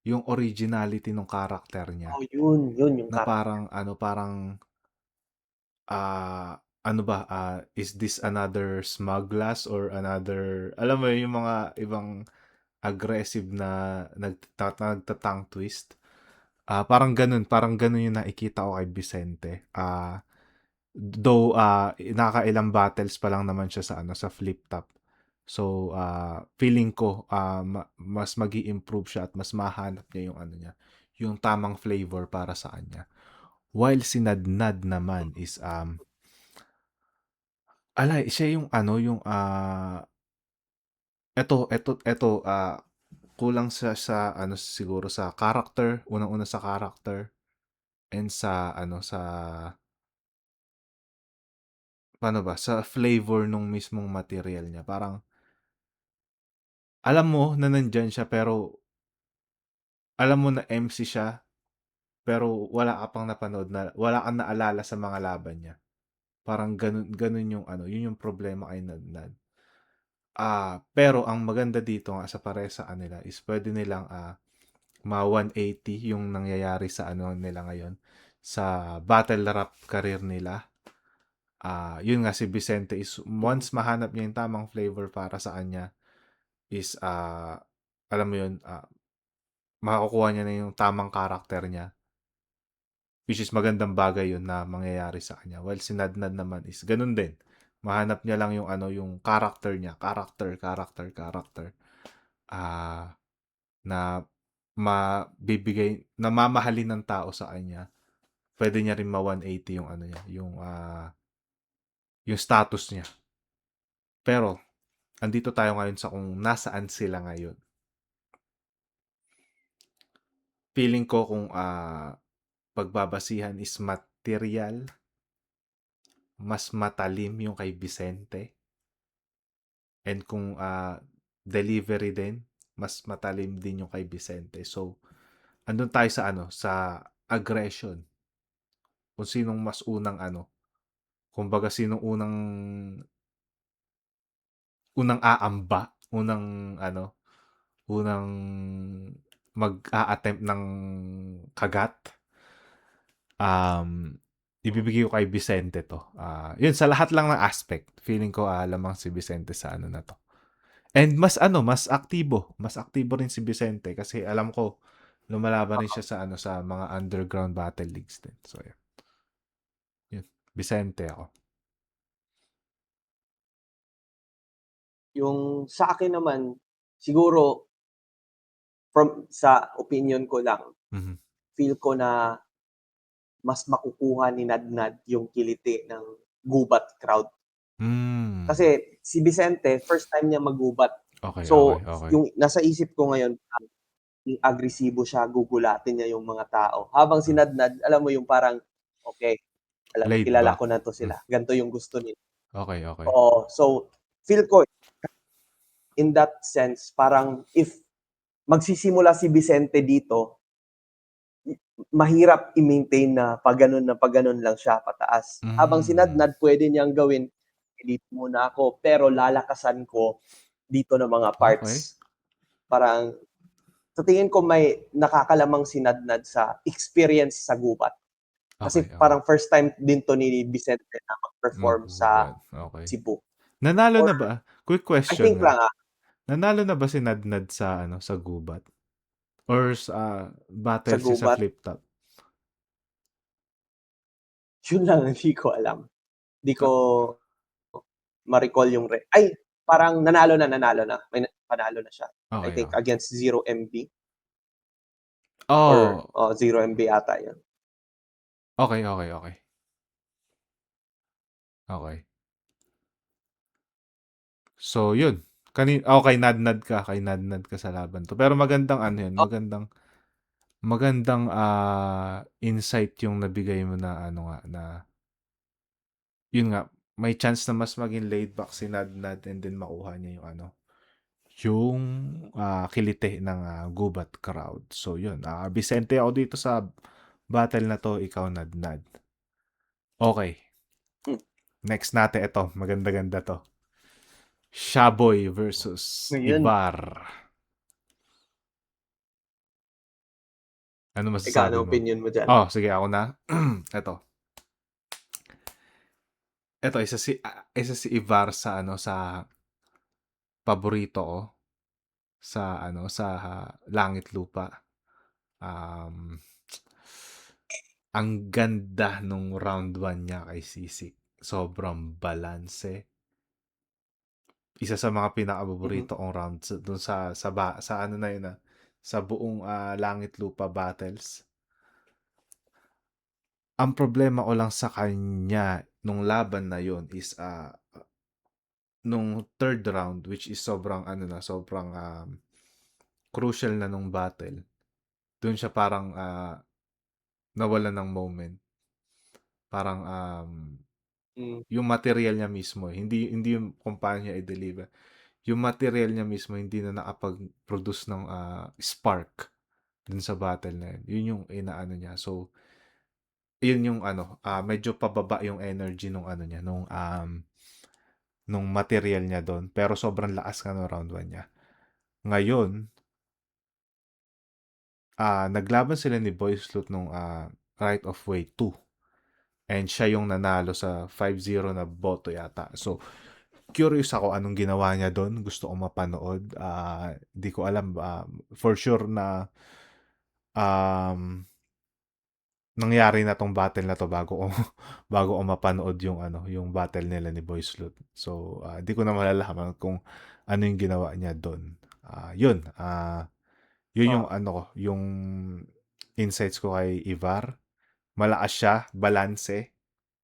yung originality ng character niya oo, yun yung na parang ano, parang, ano ba, is this another Smuglass or another, alam mo yun, yung mga ibang aggressive na nagta-tongue twist. Parang ganun yung nakikita ko kay Vicente. Though, nakakailang battles pa lang naman siya sa ano, sa flip top. So, feeling ko, mas magi-improve siya at mas mahanap niya yung ano niya, yung tamang flavor para sa kanya. While si Nadnad naman is, siya yung ano, yung, eto, kulang siya sa ano, siguro sa character, unang-una sa character and sa ano, sa paano ba, sa flavor nung mismong material niya. Parang alam mo na nandiyan siya pero alam mo na MC siya pero wala ka pang napanood na wala kang naalala sa mga laban niya. Parang ganun, ganun yung ano, yun yung problema kay Nadnad. Pero ang maganda dito nga sa pare sa kanila is pwede nilang ma-180 yung nangyayari sa ano nila ngayon sa battle rap career nila. Yun nga si Vicente is Mhm. once mahanap niya yung tamang flavor para sa kanya is alam mo yun, makukuha niya na yung tamang karakter niya. Which is magandang bagay yun na mangyayari sa kanya. While si Nadnad naman is ganun din. Mahanap niya lang yung ano, yung character niya. Character. Ah, na mabibigay, na mamahalin ng tao sa kanya. Pwede niya rin ma-180 yung ano niya, yung status niya. Pero, andito tayo ngayon sa kung nasaan sila ngayon. Feeling ko kung pagbabasihan is material, mas matalim yung kay Vicente. And kung delivery din, mas matalim din yung kay Vicente. So, andun tayo sa ano, sa aggression. Kung sinong mas unang ano, kumbaga sinong unang aamba, unang mag-a-attempt ng kagat. Mhm. Ibibigay ko kay Vicente to. Yun, sa lahat lang ng aspect, feeling ko lamang si Vicente sa ano na to. And mas ano, mas aktibo rin si Vicente kasi alam ko lumalaban rin siya sa ano sa mga underground battle leagues din. So yun. Yun. Vicente ako. Yung sa akin naman, siguro from sa opinion ko lang, Mhm. feel ko na mas makukuha ni Nadnad yung kiliti ng gubat crowd. Hmm. Kasi si Vicente, first time niya maggubat. Okay. So, yung nasa isip ko ngayon, yung agresibo siya, gugulatin niya yung mga tao. Habang si Ah, Nadnad, alam mo yung parang, okay, laid kilala back. ko na 'to Hmm. sila, ganito yung gusto nila. Okay. Oo, so feel ko in that sense, parang if magsisimula si Vicente dito, mahirap i-maintain na pa gano'n lang siya pataas. Habang si Hmm. Nadnad puwede niyang gawin, dito muna ako, pero lalakasan ko dito ng mga Okay. parts. Parang sa tingin ko may nakakalamang si Nadnad sa experience sa gubat. Kasi Okay. parang first time din 'to ni Vicente na mag-perform sa Maghuhubad. Okay. Cebu Nanalo or na ba? Quick I question think nga. lang, Nanalo na ba si Nadnad sa ano, sa gubat? Or sa sa battles niya sa gubat, flip top? yun lang hindi ko alam. Di ko Ka ma-recall yung ay, parang nanalo na. May panalo na siya. I think okay. against Zero MB or Oh, Zero MB ata yun. okay. Okay. So, yun. Kay nadnad ka sa laban to. Pero magandang ano yun, Oh, magandang insight yung nabigay mo na ano nga, na yun nga, may chance na mas maging laid back si Nadnad and then makuha niya yung ano, yung kilite ng gubat crowd. So, yun. Vicente ako dito sa battle na to, ikaw Nadnad. Okay. hmm, Next natin ito, maganda-ganda to. Shaboy versus yun. Ibar. Ano Ikaw, masasabi ano mo? opinion mo diyan? Oh, sige ako na. Ito. Ito isa si Ivar sa ano sa paborito ko sa ano sa Langit Lupa. Um ang ganda nung round 1 niya kay Sisik. Sobrang balanse. Isa sa mga Mhm. pinakapaborito kong round dun sa ano na yun sa buong Langit Lupa battles. Ang problema ko lang sa kanya nung laban na yon is nung third round which is sobrang ano na, sobrang crucial na nung battle. Doon siya parang nawalan ng moment. Parang Mm. Yung material niya mismo, hindi yung kung paano niya i-deliver. Yung material niya mismo hindi na nakapag-produce ng spark dun sa battle na yun. Yun yung inaano niya. So, yun yung medyo pababa yung energy nung ano niya, nung material niya doon. Pero sobrang lakas ka no round 1 niya. Ngayon, naglaban sila ni Boy Sloot nung Right of Way 2. And siya yung nanalo sa 5-0 na boto yata. So, curious ako anong ginawa niya doon. Gusto ko mapanood. Di ko alam. For sure na um, nangyari na tong battle na to bago ko bago ko mapanood yung battle nila ni Boy Sloot. So, di ko na malalaman kung ano yung ginawa niya doon. Yun yung Oh. yung insights ko kay Ivar. Malakas siya, balanse.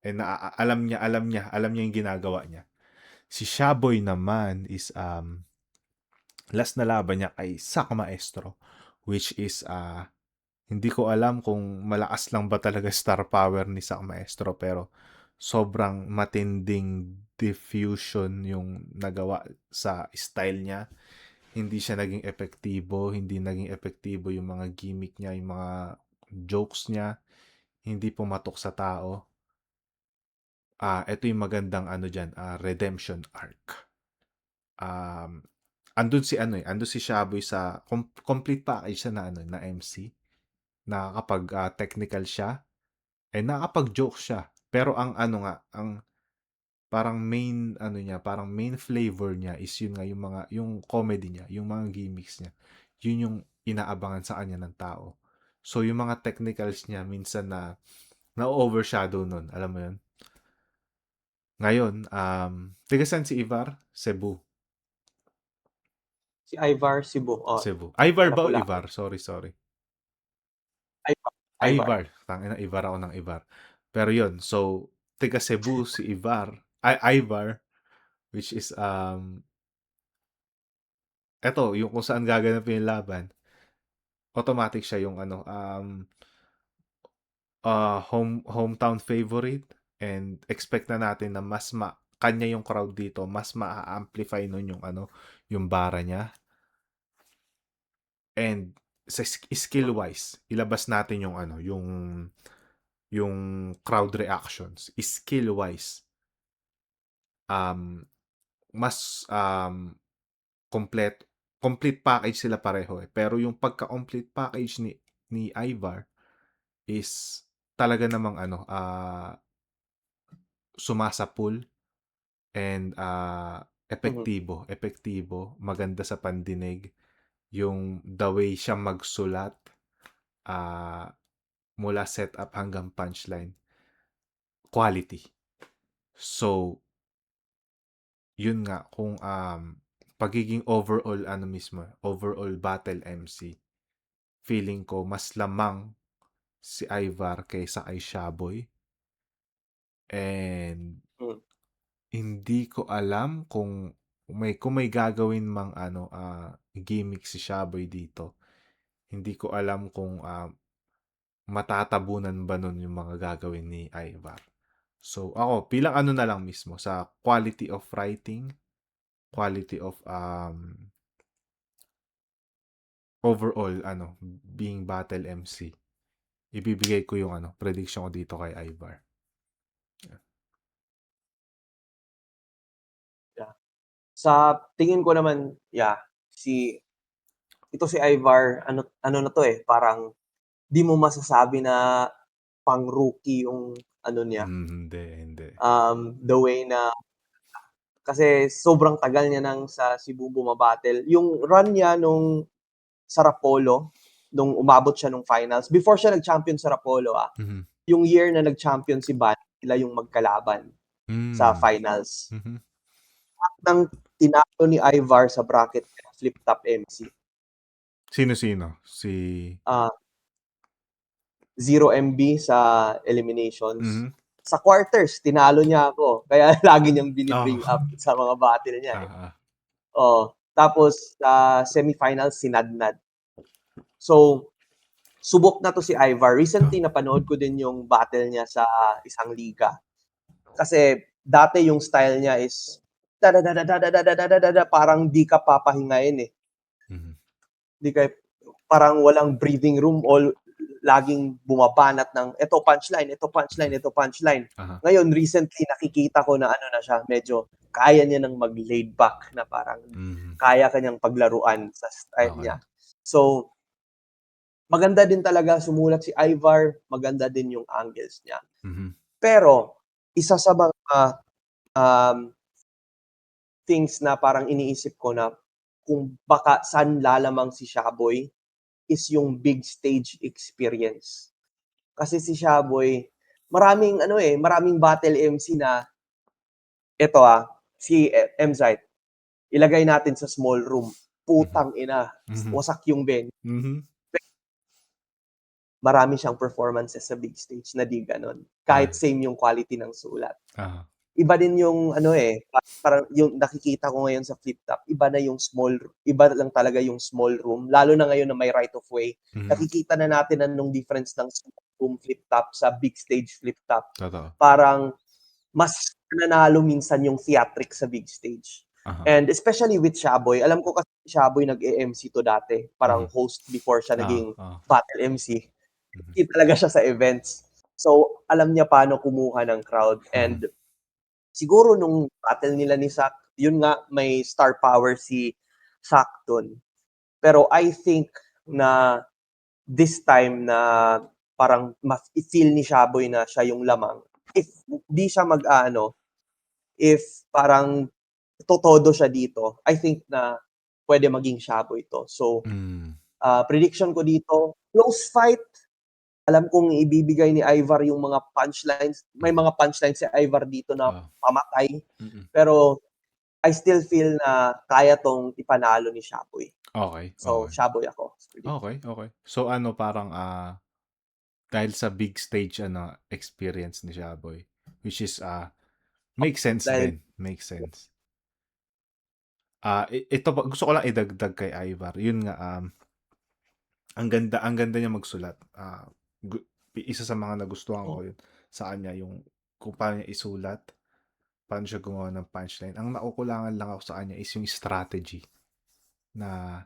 And alam niya yung ginagawa niya. Si Shaboy naman is last na laban niya kay Sak Maestro, which is hindi ko alam kung malakas lang ba talaga star power ni Sak Maestro, pero sobrang matinding diffusion yung nagawa sa style niya. Hindi siya naging epektibo, hindi naging epektibo yung mga gimmick niya, yung mga jokes niya, hindi pumatok sa tao. Ito yung magandang diyan, redemption arc. Andun si Shaboy sa complete package siya na MC. Nakakapag technical siya, nakakapag-joke siya. Pero ang parang parang main flavor niya is yun nga yung comedy niya, yung mga gimmicks niya. Yun yung inaabangan sa kanya ng tao. So yung mga technicals niya minsan na overshadow nun, alam mo yun? Ngayon, taga saan si Ivar? Cebu. Si Ivar Cebu. Oh, Cebu. Ivar ba o Lapu-Lapu. Ivar? Sorry. Ivar. Ivar. Ivar. Tangina, Ivar ako ng Ivar. Pero yun, so, taga Cebu si Ivar. Ivar, which is, eto, yung kung saan gaganapin yung laban, automatic siya yung hometown favorite, and expect na natin na kanya yung crowd dito, mas ma-amplify nun yung bara niya. And sa skill wise, ilabas natin yung crowd reactions. Skill wise, mas complete complete package sila pareho eh. Pero yung pagka-complete package ni Ivar is talaga namang sumasapul and Mhm. epektibo, maganda sa pandinig, yung the way siya magsulat ah mula setup hanggang punchline, quality. So, yun nga kung pagiging overall battle MC, feeling ko mas lamang si Ivar kaysa kay Shaboy. And Mm. hindi ko alam kung may gagawin mang gimmick si Shaboy dito. Hindi ko alam kung matatabunan ba nun yung mga gagawin ni Ivar. So ako bilang na lang mismo sa quality of writing, quality of overall being battle MC, ibibigay ko yung prediction ko dito kay Ivar. Yeah. Sa tingin ko naman, ito si Ivar, ano na to eh, parang di mo masasabi na pang-rookie yung ano niya, Hindi. the way na kasi sobrang tagal niya nang sa Cebu bumabattle. Yung run niya nung sa Rapolo, nung umabot siya nung finals, before siya nag-champion sa Rapolo, Mhm. yung year na nag-champion si Ban, sila yung magkalaban sa finals. Mhm. Nang tinalo ni Ivar sa bracket niya, flip top MC. Sino? Si 0 MB sa eliminations. Mhm. Sa quarters, tinalo niya ako. Kaya lagi niyang Oh. bini-bring up sa mga battle niya eh. Ah. Tapos sa semifinals, sinadnad. So, subok na to si Ivar. Recently, napanood ko din yung battle niya sa isang liga. kasi dati yung style niya is parang di ka papahingain eh. Mhm. Di ka, parang walang breathing room, all laging bumabanat ng ito punchline, ito punchline, ito punchline. Aha. Ngayon, recently nakikita ko na ano na siya, medyo kaya niya nang mag-laid back na parang Mhm. kaya kanyang paglaruan sa style Okay. niya. So, maganda din talaga sumulat si Ivar, maganda din yung angles niya. Mhm. Pero, isa sa mga um, things na parang iniisip ko na kung baka saan lalamang si Shaboy is yung big stage experience. Kasi si Shaboy, maraming ano eh, maraming battle MC na eto si Mzite, ilagay natin sa small room. Mhm. Putang ina, Mhm. wasak yung venue. Mhm. Marami siyang performances sa big stage na di gano'n. Kahit Ah, same yung quality ng sulat. aha. Iba din yung ano eh, parang yung nakikita ko ngayon sa Flip Top, iba lang talaga yung small room, lalo na ngayon na may right of way. Mhm. Nakikita na natin anong difference ng small room Flip Top sa big stage Flip Top. Totoo. Parang mas nanalo minsan yung theatrics sa big stage. Aha. And especially with Shaboy, alam ko kasi si Shaboy nag-e-MC to dati, parang Mhm. host before siya Oo, naging oo. battle MC. Mhm. Hindi talaga siya sa events. So, alam niya paano kumuha ng crowd, Mhm. and siguro nung battle nila ni Zack, yun nga, may star power si Zack dun. Pero I think na this time na parang feel ni Shaboy na siya yung lamang. If di siya if parang totodo siya dito, I think na pwede maging Shaboy to. So, Hmm. prediction ko dito, close fight. Alam kong ibibigay ni Ivar yung mga punchlines. May Mhm. mga punchlines si Ivar dito na Oo. pamatay. Mm. Pero I still feel na kaya tong ipanalo ni Shaboy. Okey, So, okey. Shaboy ako sa prediction. Okey, okey. So ano parang, dahil sa big stage ano, experience ni Shaboy, which is, makes sense Dahil din, makes sense. Ito pa gusto ko lang idagdag kay Ivar, yun nga, ang ganda niya magsulat. Gu Isa sa mga nagustuhan ko yun sa kanya yung kung paano niya isulat, paano siya gumawa ng punchline. Ang nakukulangan lang ako sa kanya is yung strategy na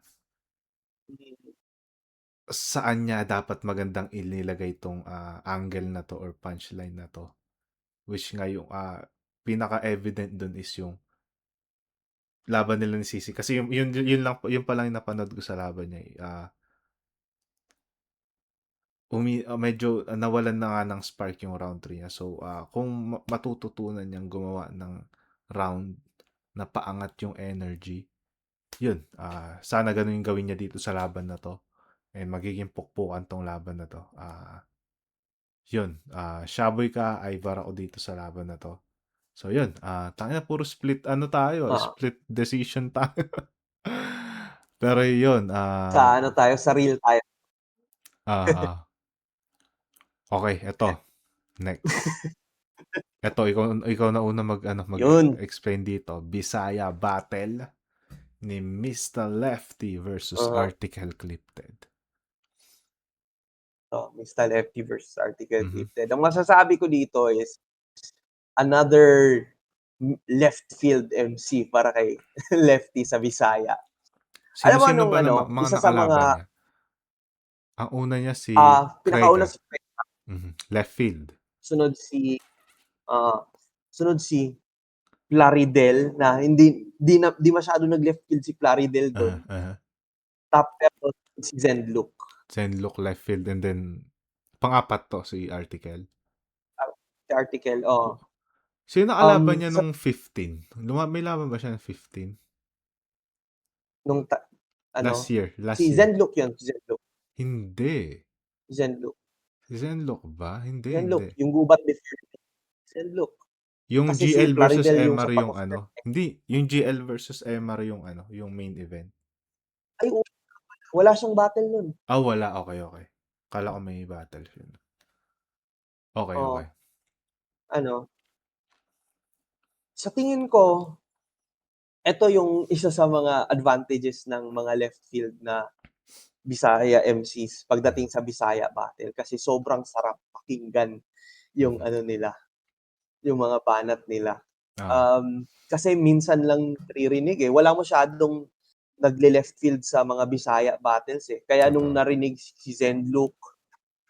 saan niya dapat magandang inilagay 'tong, angle na 'to or punchline na 'to. Which nga yung, pinaka-evident dun is yung laban nila ni Sisi. Kasi yun pa lang yung napanood ko sa laban niya, eh. Medyo nawalan na nga ng spark yung round 3 niya. So, kung matututunan niyang gumawa ng round na paangat yung energy, yun, sana ganun yung gawin niya dito sa laban na 'to, and magiging pukpukan 'tong laban na 'to. Yun, Shaboy ka, Ivar ako dito sa laban na 'to. So yun, tangina puro split ano tayo, Oo. split decision tayo. Pero yun, Sa ano tayo, sa real tayo. ah, okey eto, next. Eto ikaw na una mag-ano, Yun. mag-explain dito. Bisaya battle ni Mr. Lefty versus Uh, Article Clipted. Mr. Lefty versus Article Mhm. Clifted. Ang masasabi ko dito is another left field MC para kay Lefty sa Bisaya. Alam mo Sino-sino anong ba na ano, mga isa sa nakalaban mga niya? Ang una niya si pinakauna Krega, si left field. sunod si ah, sunod si Plaridel na di masyado nag-left field si Plaridel dun. Uh-huh. Pero si Zenlook. Zenlook left field and then pang-apat 'to si Article. Si Article, Sino nakalaban niya Sa nung 15? May laban ba siya ng 15? nung Last year, si last year. Zenlook yun, si Zenlook. Hindi. Zenlook. Si Zenlock ba? Hindi, Zenlook, hindi. yung gubat before Zenlook. Yung Kasi si GL versus Plaridel yung sa MR yung pag-offer. ano. Hindi, yung GL versus MR yung ano, yung main event. Ay, wala siyang battle nun. Wala. Okay, okay. Akala ko may battle yun. Okay, okay. Oh, ano, sa tingin ko, ito yung isa sa mga advantages ng mga left field na Bisaya MCs Mhm, pagdating sa Bisaya battle kasi sobrang sarap pakinggan yung mhm. ano nila. yung mga banat nila. Oo. Kasi minsan lang naririnig, eh, wala masyadong nagle-left field sa mga Bisaya battles, eh. Kaya nung Totoo. narinig si Zenlook,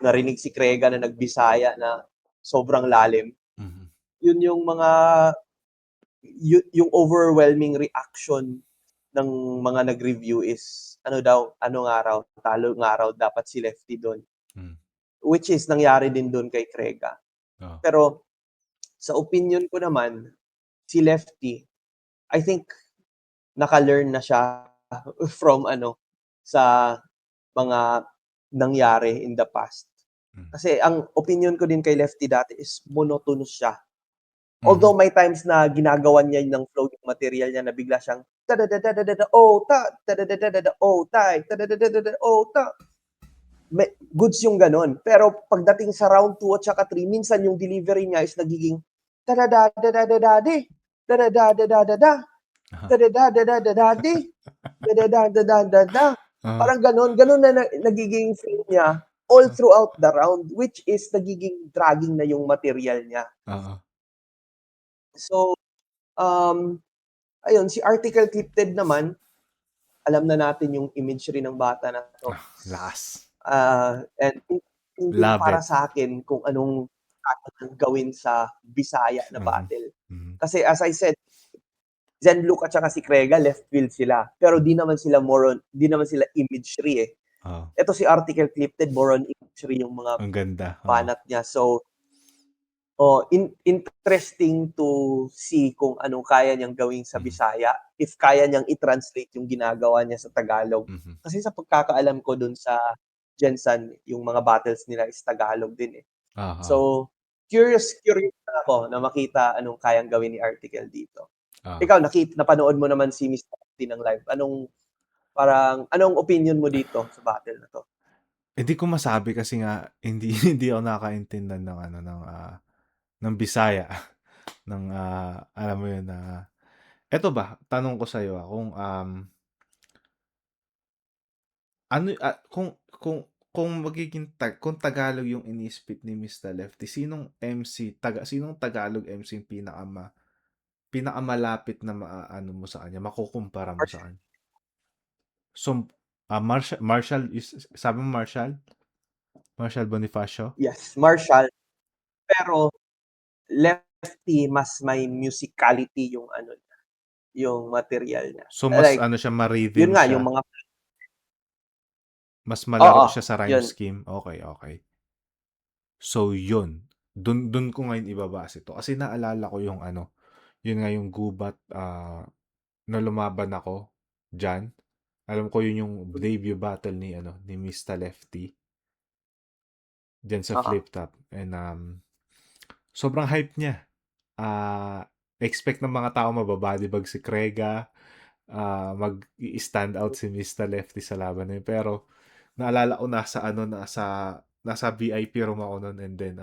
narinig si Krega na nag-Bisaya na sobrang lalim, Mhm. yun yung mga yung overwhelming reaction ng mga nag-review is ano daw, ano nga raw, talo nga raw dapat si Lefty dun. Hmm. Which is nangyari din dun kay Krega. Oo. Pero sa opinion ko naman, si Lefty, I think naka-learn na siya from ano, sa mga nangyari in the past. Hmm. Kasi ang opinion ko din kay Lefty dati is monotonous siya. Mhm. Although may times na ginagawan niya ng flow yung material niya na bigla siyang tadadadadada oh ta, tadadadadada oh tay, tadadadadada oh ta. Goods yung gano'n. Pero pagdating sa round 2 at saka 3, minsan yung delivery niya is nagiging tadadadadadadade, tadadadadadada, Aha. tadadadadadade, tadadadadadada. Oo. Parang gano'n, gano'n na nagiging flow niya all Ah, throughout the round, which is nagiging dragging na yung material niya. oo. So, um, ayun, si Article Clipted naman, alam na natin yung imagery ng bata na 'to. Lakas. And hindi Love para it. sa'kin kung anong kaya niyang gawin sa Bisaya na Mhm. battle. Mhm. Kasi as I said, Zenlook at saka si Krega left field sila, pero di naman sila imagery, eh. Oo. Eto si Article Clipted more on imagery yung mga Ang ganda, oo. banat niya. So, interesting to see kung anong kaya niyang gawin sa Mhm. Bisaya, if kaya niyang i-translate yung ginagawa niya sa Tagalog. Mhm. Kasi sa pagkakaalam ko dun sa Gensan, yung mga battles nila is Tagalog din, eh. Oo. So, curious na ako na makita anong kayang gawin ni Article dito. Oo. Ikaw napanood mo naman si Mr. T ng live, anong opinion mo dito sa battle na 'to? Hindi ko masabi kasi nga hindi hindi ako nakakaintindi ng ano ng Bisaya ng alam mo yun na eto ba tanong ko sa iyo kung kung magiging kung Tagalog yung ini-spit ni Mr. Lefty, sinong Tagalog MC yung pinakamalapit na maaano mo sa kanya, makukumpara mo sa kanya? So, Marshall sabi mo Marshall? Marshall Bonifacio? Yes, Marshall, pero Lefty mas may musicality yung ano niya, yung material niya. So, mas Like, ano siya, ma-rhythm yun nga siya, yung mga mas malaro oo, siya sa rhyme yun. scheme? Okay, okay. So, yun. Dun ko ngayon ibabase 'to kasi naalala ko yung ano, yun nga yung gubat, na lumaban ako diyan. Alam ko yun yung debut battle ni ano, ni Mr. Lefty diyan sa Oo, Flip Top and, sobrang hype niya. Expect ng mga tao maba-bodybag si Krega, mag-i-stand out si Mr. Lefty sa laban na yun. Pero naalala ko nasa VIP room ako nun and then,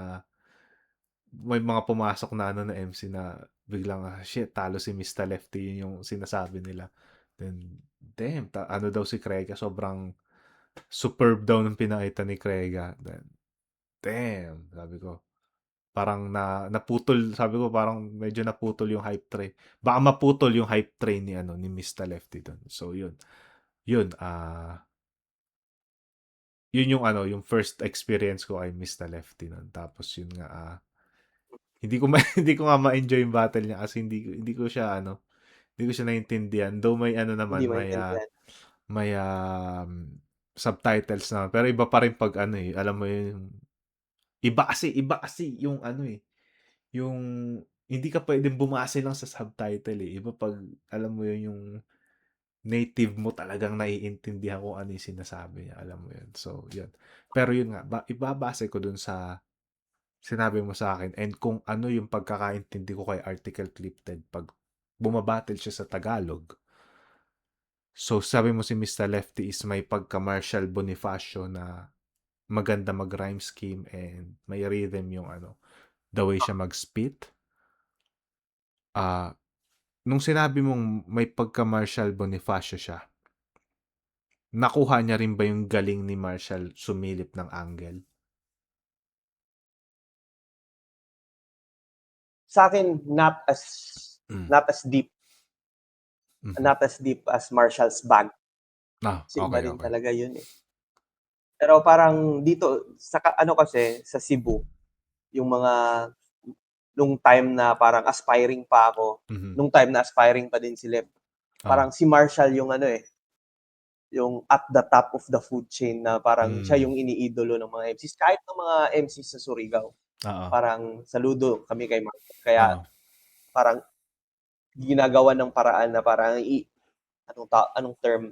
may mga pumasok na ano na MC na biglang, shit talo si Mr. Lefty, yun yung sinasabi nila. Then, damn, ano daw si Krega, sobrang superb daw ng pinakita ni Krega. Then, damn, sabi ko. Parang naputol, sabi ko parang medyo naputol yung hype train. Baka maputol yung hype train ni ano ni Mr. Lefty doon. So yun. Yun yun yung ano, yung first experience ko kay Mr. Lefty noon. Tapos yun nga hindi ko hindi ko nga ma-enjoy yung battle niya kasi hindi ko siya ano, hindi ko siya naintindihan. Though may ano hindi naman, maintindihan. may subtitles naman. Pero iba pa rin pag ano eh, alam mo yun, iba kasi yung ano eh, yung hindi ka puwedeng bumase lang sa subtitle, eh. Iba 'pag alam mo 'yun, yung native mo talagang naiintindihan kung ano yung sinasabi niya, alam mo 'yun. So, 'yun. Pero 'yun nga, ibabase ko dun sa sinabi mo sa akin and kung ano yung pagkakaintindi ko kay Article Clipted 'pag buma-battle siya sa Tagalog. So, sabi mo si Mr. Lefty is may pagka-Marshall Bonifacio na maganda mag-rhyme scheme and may rhythm yung ano, the way siya mag-spit. Ah, Nung sinabi mong may pagka-Marshall Bonifacio siya, nakuha niya rin ba yung galing ni Marshall sumilip ng angle? sa akin, Mm. not as deep, Mhm. not as deep as Marshall's bag. Kasi iba Okay, din okay. talaga yun eh. Pero parang dito, ano kasi, sa Cebu, yung mga, nung time na parang aspiring pa ako, Mhm. nung time na aspiring pa din si Lep, Oo. parang si Marshall yung ano eh, yung at the top of the food chain na parang siya Hmm. yung iniidolo ng mga MCs. Kahit ng mga MCs sa Surigao, Oo. parang saludo kami kay Marshall. Kaya Oo. parang ginagawa ng paraan na parang anong term,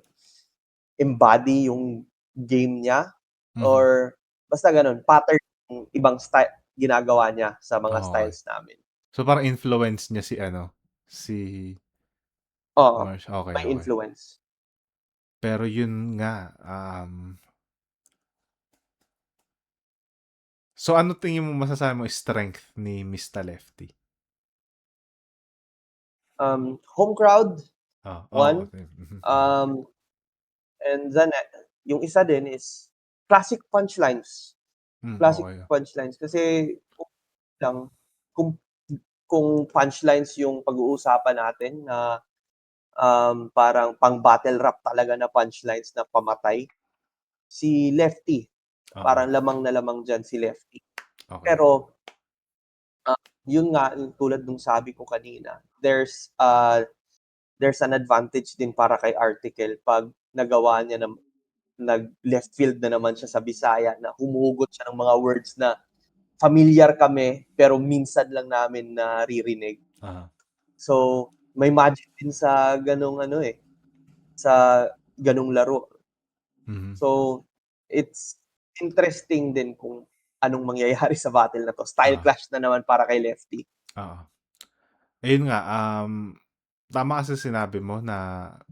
embody yung game niya Mhm. or basta ganun, pattern yung ibang style ginagawa niya sa mga Okey. styles namin. So, parang influence niya si ano, si Oo, Marsh, okey, may okey. influence. Pero yun nga, so ano tingin mo masasabi mo strength ni Mr. Lefty? Home crowd, Oo, one. mhm, mhm. Um, and then, yung isa din is classic punchlines. Classic Okey. punchlines kasi lang kung kung punchlines yung pag-uusapan natin na, parang pang battle rap talaga na punchlines na pamatay, si Lefty. Oo, Parang lamang na lamang diyan si Lefty. okey. Pero, yun nga, yung tulad nung sabi ko kanina, there's an advantage din para kay Article 'pag nagawa niya na nag-left field na naman siya sa Bisaya na humuhugot siya ng mga words na familiar kami pero minsan lang namin naririnig. Oo. So, may magic din sa gano'ng ano, eh, sa gano'ng laro. Mhm. So, it's interesting din kung anong mangyayari sa battle na 'to. Style Oo, clash na naman para kay Lefty. oo. Ayun nga, tama kasi sinabi mo na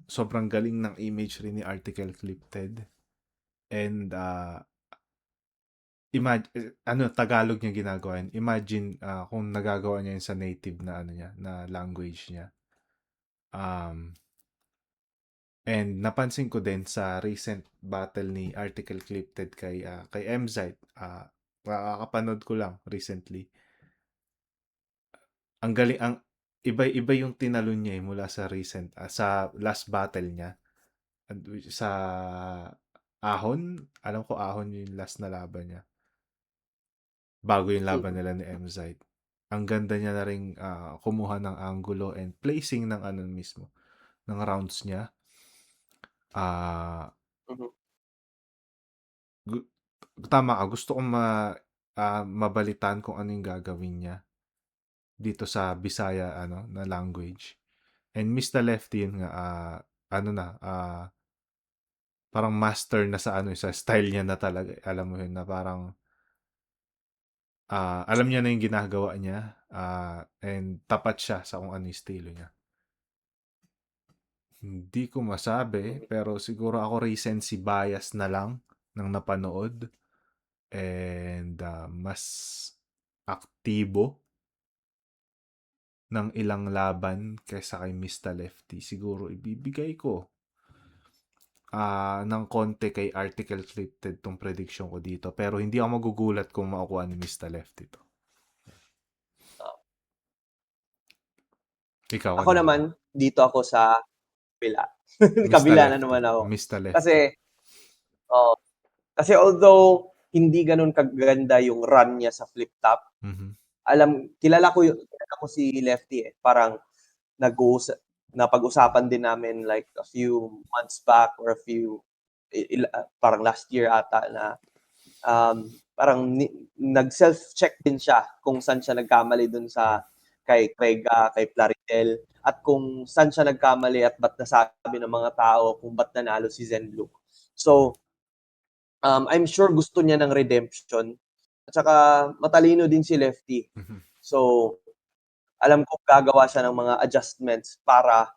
sobrang galing ng imagery ni Article Clipted and, ano Tagalog niya ginagawa yun. Imagine, kung nagagawa niya yun sa native na ano niya, na language niya. Um, and napansin ko din sa recent battle ni Article Clipted kay Mzite, kakapanood ko lang recently. Ang galing, iba-iba yung tinalon niya eh, mula sa recent, sa last battle niya. Sa Ahon, alam ko Ahon yung last na laban niya. Bago yung laban Mhm, nila ni Mzite. Ang ganda niya na ring kumuha ng angulo and placing ng ano mismo, ng rounds niya. Ah, mhm, gu- Tama ka, gusto kong mabalitaan kung ano yung gagawin niya dito sa Bisaya ano na language. And Mr. Lefty yun nga, ano na, parang master na sa ano sa style niya na talaga. Alam mo yun na parang alam niya na yung ginagawa niya, and tapat siya sa kung ano yung estilo niya. Hindi ko masabi, mhm, pero siguro ako recency bias na lang ng napanood and mas aktibo ng ilang laban kaysa kay Mr. Lefty. Siguro ibibigay ko ng konti kay Article Clipted tong prediction ko dito. Pero hindi ako magugulat kung makukuha ni Mr. Lefty to. oo. Ikaw, Ako ano naman? naman, dito ako sa kabila. Mr. Kabila na Lefty. naman ako. Mr. Lefty. Kasi oo, kasi although hindi gano'n kaganda yung run niya sa flip top, Mhm. kilala ko si Lefty, eh. Parang napag-usapan din namin like a few months back or a few parang last year ata na, parang nag-self-check din siya kung saan siya nagkamali dun sa kay Craig, kay Claritel at kung saan siya nagkamali at ba't nasabi ng mga tao kung ba't nanalo si Zenblue. Mhm. So, I'm sure gusto niya ng redemption at saka matalino din si Lefty. Mhm. So, alam kong gagawa siya ng mga adjustments para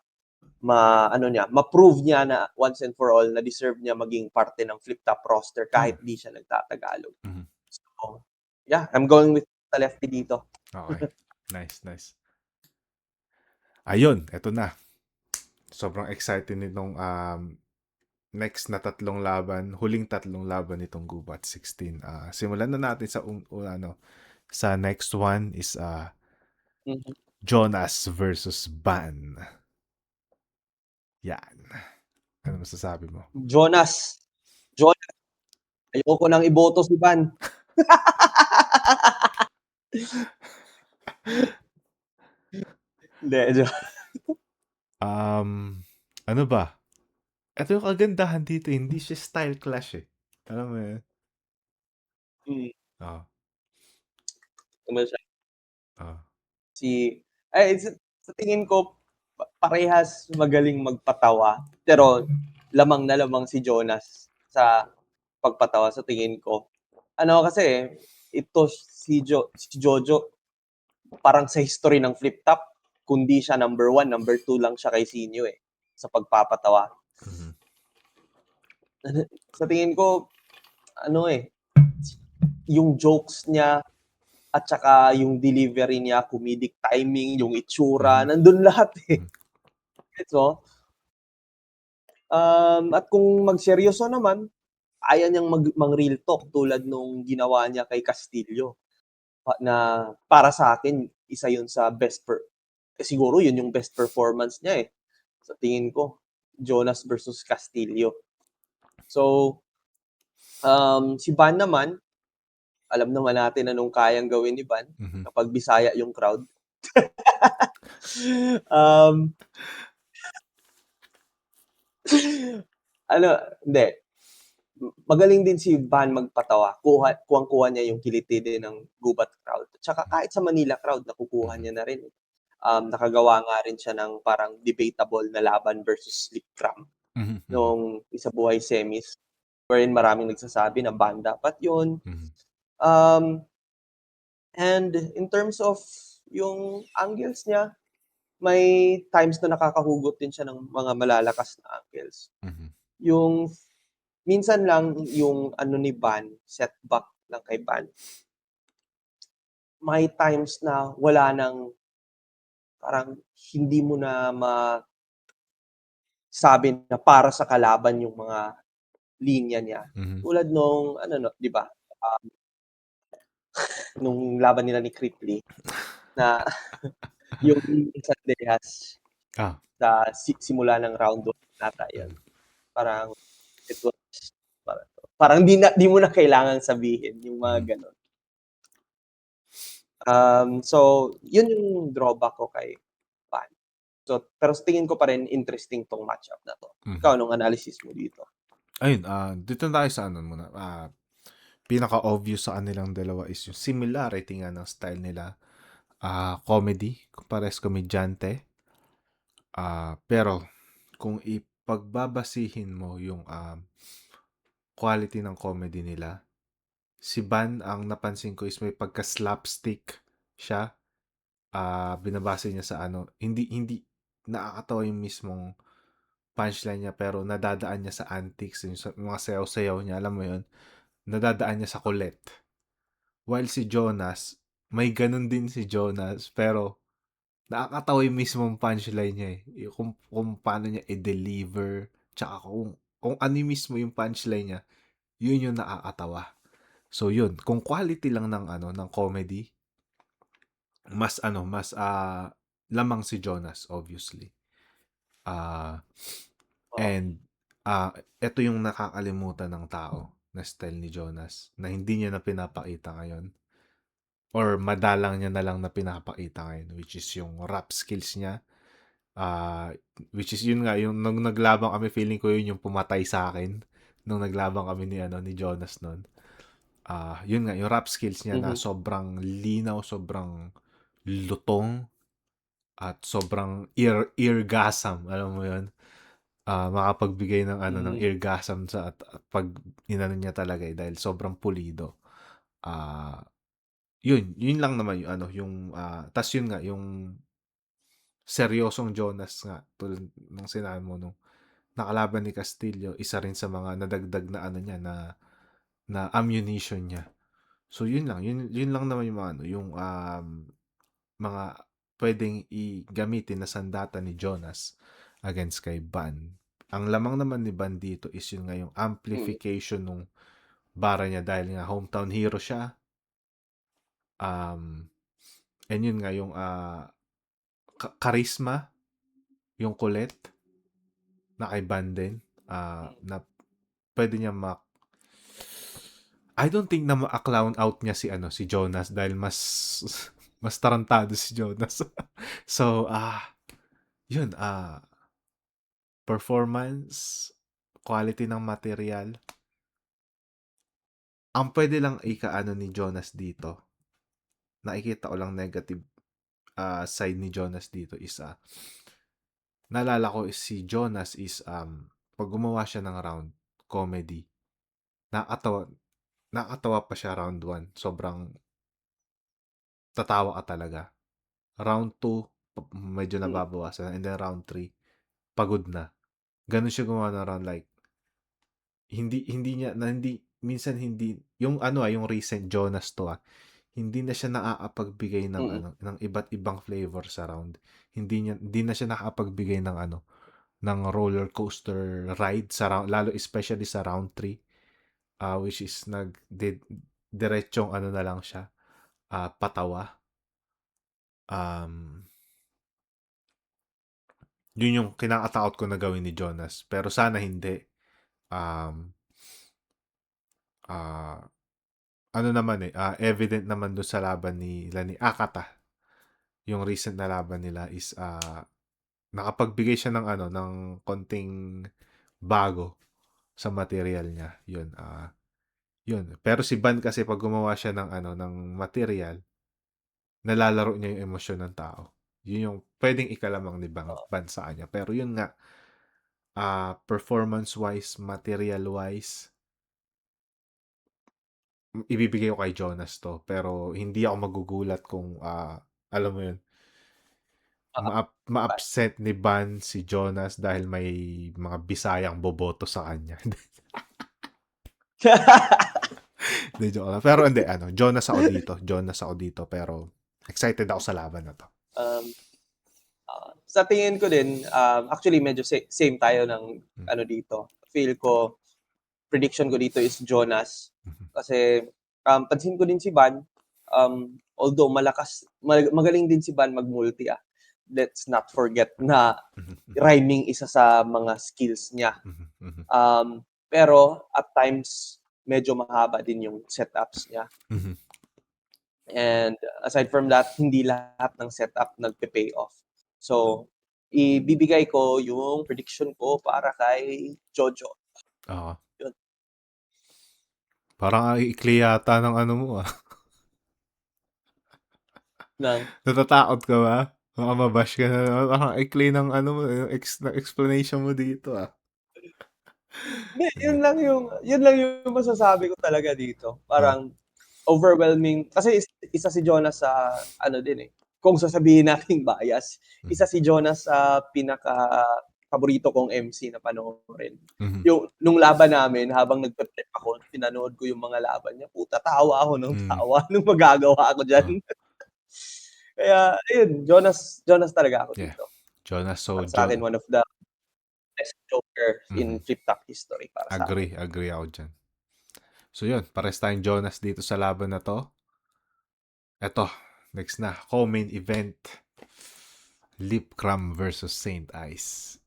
ma-prove niya na once and for all na deserve niya maging parte ng Flip Top roster Ah, kahit di siya nagtatagalog. mhm. So, yeah, I'm going with the Lefty dito. Okay. Nice, nice. Ayun, eto na. Sobrang excited nitong next na tatlong laban, huling tatlong laban nitong Gubat 16. Simulan na natin sa ano, sa next one is Mhm. Jonas versus Ban. Yan. Ano masasabi mo? Jonas. Jonas. Ayoko nang iboto si Van. Hindi, Um, ano ba? Ito yung kagandahan dito, hindi siya style clash eh. Alam mo yun? hmm, Oo. ano siya, Oo. si ay sa tingin ko parehas magaling magpatawa, pero lamang na lamang si Jonas sa pagpatawa sa tingin ko. Ano kasi, ito si Jojo parang sa history ng Flip Top, kundi siya number one, number two lang siya kay Sinyo eh, sa pagpapatawa. Mhm. Sa tingin ko, ano eh, yung jokes niya at saka yung delivery niya, comedic timing, yung itsura, Mhm. nandun lahat eh. Mhm. So, at kung magseryoso naman, kaya niyang mang-real talk tulad nung ginawa niya kay Castillo. Na para sa akin, isa yun sa siguro yun yung best performance niya eh. Sa tingin ko, Jonas versus Castillo. So, si Van naman, alam naman natin anong kayang gawin ni Van Mhm. kapag Bisaya yung crowd. um, ano, hindi. Magaling din si Van magpatawa. Kuhang-kuha niya yung kiliti din ng gubat crowd. Tsaka kahit sa Manila crowd, nakukuha Mhm. niya na rin. Nakagawa nga rin siya ng parang debatable na laban versus Slick Cram Mhm. Mhm. noong Isa Buhay Semis, wherein maraming nagsasabi na Van dapat yun. Mhm. Um, and in terms of yung angles niya, may times na nakakahugot din siya ng mga malalakas na angles. Mhm. Yung minsan lang yung ano ni Van, setback lang kay Van, may times na wala ng parang hindi mo na masabi na para sa kalaban yung mga linya niya. Mhm. Tulad nung ano 'no, 'di ba, nung laban nila ni Cripley na yung Sandejas Ah. sa simula ng round 1 ata yun. Mhm. Parang it was parang di mo na kailangang sabihin yung Mhm. mga gano'n. So yun yung drawback ko kay Van. So, pero sa tingin ko pa rin interesting 'tong match-up na 'to. Mhm. Ikaw anong analysis mo dito? Ayun, dito na tayo sa ano muna. Pinaka-obvious sa kanilang dalawa is yung similarity nga ng style nila. Comedy, pares komedyante. Pero kung ipagbabasihin mo yung quality ng comedy nila, si Van ang napansin ko is may pagka-slapstick siya. Binabase niya sa ano, hindi nakakatawa yung mismong punchline niya pero nadadaan niya sa antics, yung sa mga sayaw-sayaw niya, alam mo yun, nadadaan niya sa kulit. While si Jonas, may ganun din si Jonas pero nakakatawa yung mismong punchline niya eh. Yung kung paano niya i-deliver, tsaka kung ano yung mismo yung punchline niya, yun yung nakakatawa. So yun, kung quality lang ng ano ng comedy, mas lamang si Jonas obviously. Ah Oo. and ito yung nakakalimutan ng tao na style ni Jonas na hindi niya na pinapakita ngayon or madalang niya na lang na pinapakita ngayon, which is yung rap skills niya. Which is yun nga yung nung naglabang kami, feeling ko yun yung pumatay sa akin nung naglabang kami ni Jonas noon. Yun nga yung rap skills niya na Mhm, sobrang linaw, sobrang lutong at sobrang eargasm, alam mo yun. Makapagbigay ng ano ng mhm, eargasm at pag inano niya talaga dahil sobrang pulido. Ah, yun lang naman yung ano yung tas yun nga yung seryosong Jonas nga tulad ng sinabi mo nung nakalaban ni Castillo, isa rin sa mga nadagdag na ano niya na ammunition niya. So yun lang naman yung mga ano, yung mga pwedeng gamitin na sandata ni Jonas against kay Ban. Ang lamang naman ni Ban dito is yun nga yung mm, amplification nung bara niya dahil nga hometown hero siya. Um, And yun nga, yung charisma, yung kulit, na kay Van din, na pwede niya I don't think na ma-clown out niya si Jonas dahil mas mas tarantado si Jonas. So, yun, performance, quality ng material. Ang pwede lang ikaano ni Jonas dito, nakikita ko lang negative side ni Jonas dito is naalala ko is si Jonas is pag gumawa siya ng round comedy, nakakatawa nakakatawa pa siya round 1. Sobrang tatawa ka talaga. Round 2 medyo Mm. nababawasan and then round 3 pagod na. Ganun siya gumawa ng round like hindi hindi niya na hindi minsan hindi yung yung recent Jonas to hindi na siya nakakapagbigay ng Mm. ng iba't ibang flavor sa round. Hindi na siya nakakapagbigay ng ng roller coaster ride sa round, lalo especially sa round 3, which is diretsong na lang siya, patawa. Yun yung kinakatakot ko na gawin ni Jonas, pero sana hindi. Um, ah naman evident naman doon sa laban ni Akata. Yung recent na laban nila is nakapagbigay siya ng ng konting bago sa material niya. Yun, yun. Pero si Ban kasi pag gumawa siya ng ng material, nalalaro niya yung emosyon ng tao. Yun yung pwedeng ikalamang ni Ban sa kanya. Pero yun nga, performance-wise, material-wise, ibibigay ko kay Jonas to. Pero hindi ako magugulat kung, alam mo yun, ma-upset ni Ban si Jonas dahil may mga Bisayang boboto sa kanya. Hindi, joke lang. Pero hindi, Jonas ako dito, pero excited ako sa laban na to. um, sa tingin ko din, actually medyo same tayo ng dito. Feel ko, prediction ko dito is Jonas. Kasi pansin ko din si Van, although magaling din si Van mag-multi. Let's not forget na rhyming isa sa mga skills niya. Pero at times, medyo mahaba din yung setups niya. And aside from that, hindi lahat ng setup nagpe-pay off. So, ibibigay ko yung prediction ko para kay Jojo. Oo. Yun. Parang ikli yata ng mo Nang, Natatakot ka ba? Baka mabash ka na naman. Parang ikli ng mo, yung explanation mo dito Hindi, Hindi. yun lang yung masasabi ko talaga dito. Ah. Parang overwhelming. Kasi isa si Jonas sa din kung sasabihin nating bias, isa si Jonas sa pinaka paborito kong MC na panoorin. Yung nung laban namin, habang nagpe-prep ako, pinanood ko yung mga laban niya. Puta, tawa ako ng tawa nung magagawa ko diyan. Kaya ayun, Jonas talaga ako Yeah. dito. Jonas, so Para sa akin, one of the best Joker in Flip Top history para sa akin. agree ako dyan. So yun, pares tayong Jonas dito sa laban na to. Eto, next na, co-main event. Lip Cram versus Saint Ice.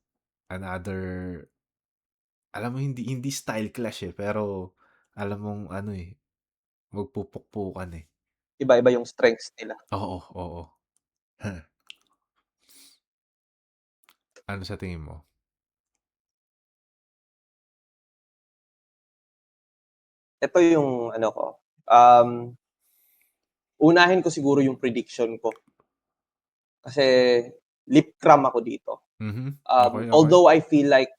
Another, alam mo, hindi style clash pero alam mong magpupukpukan Iba-iba yung strengths nila. Oo. Ano sa tingin mo? Ito yung ko. Unahin ko siguro yung prediction ko. Kasi lip cram ako dito. Okay. Although I feel like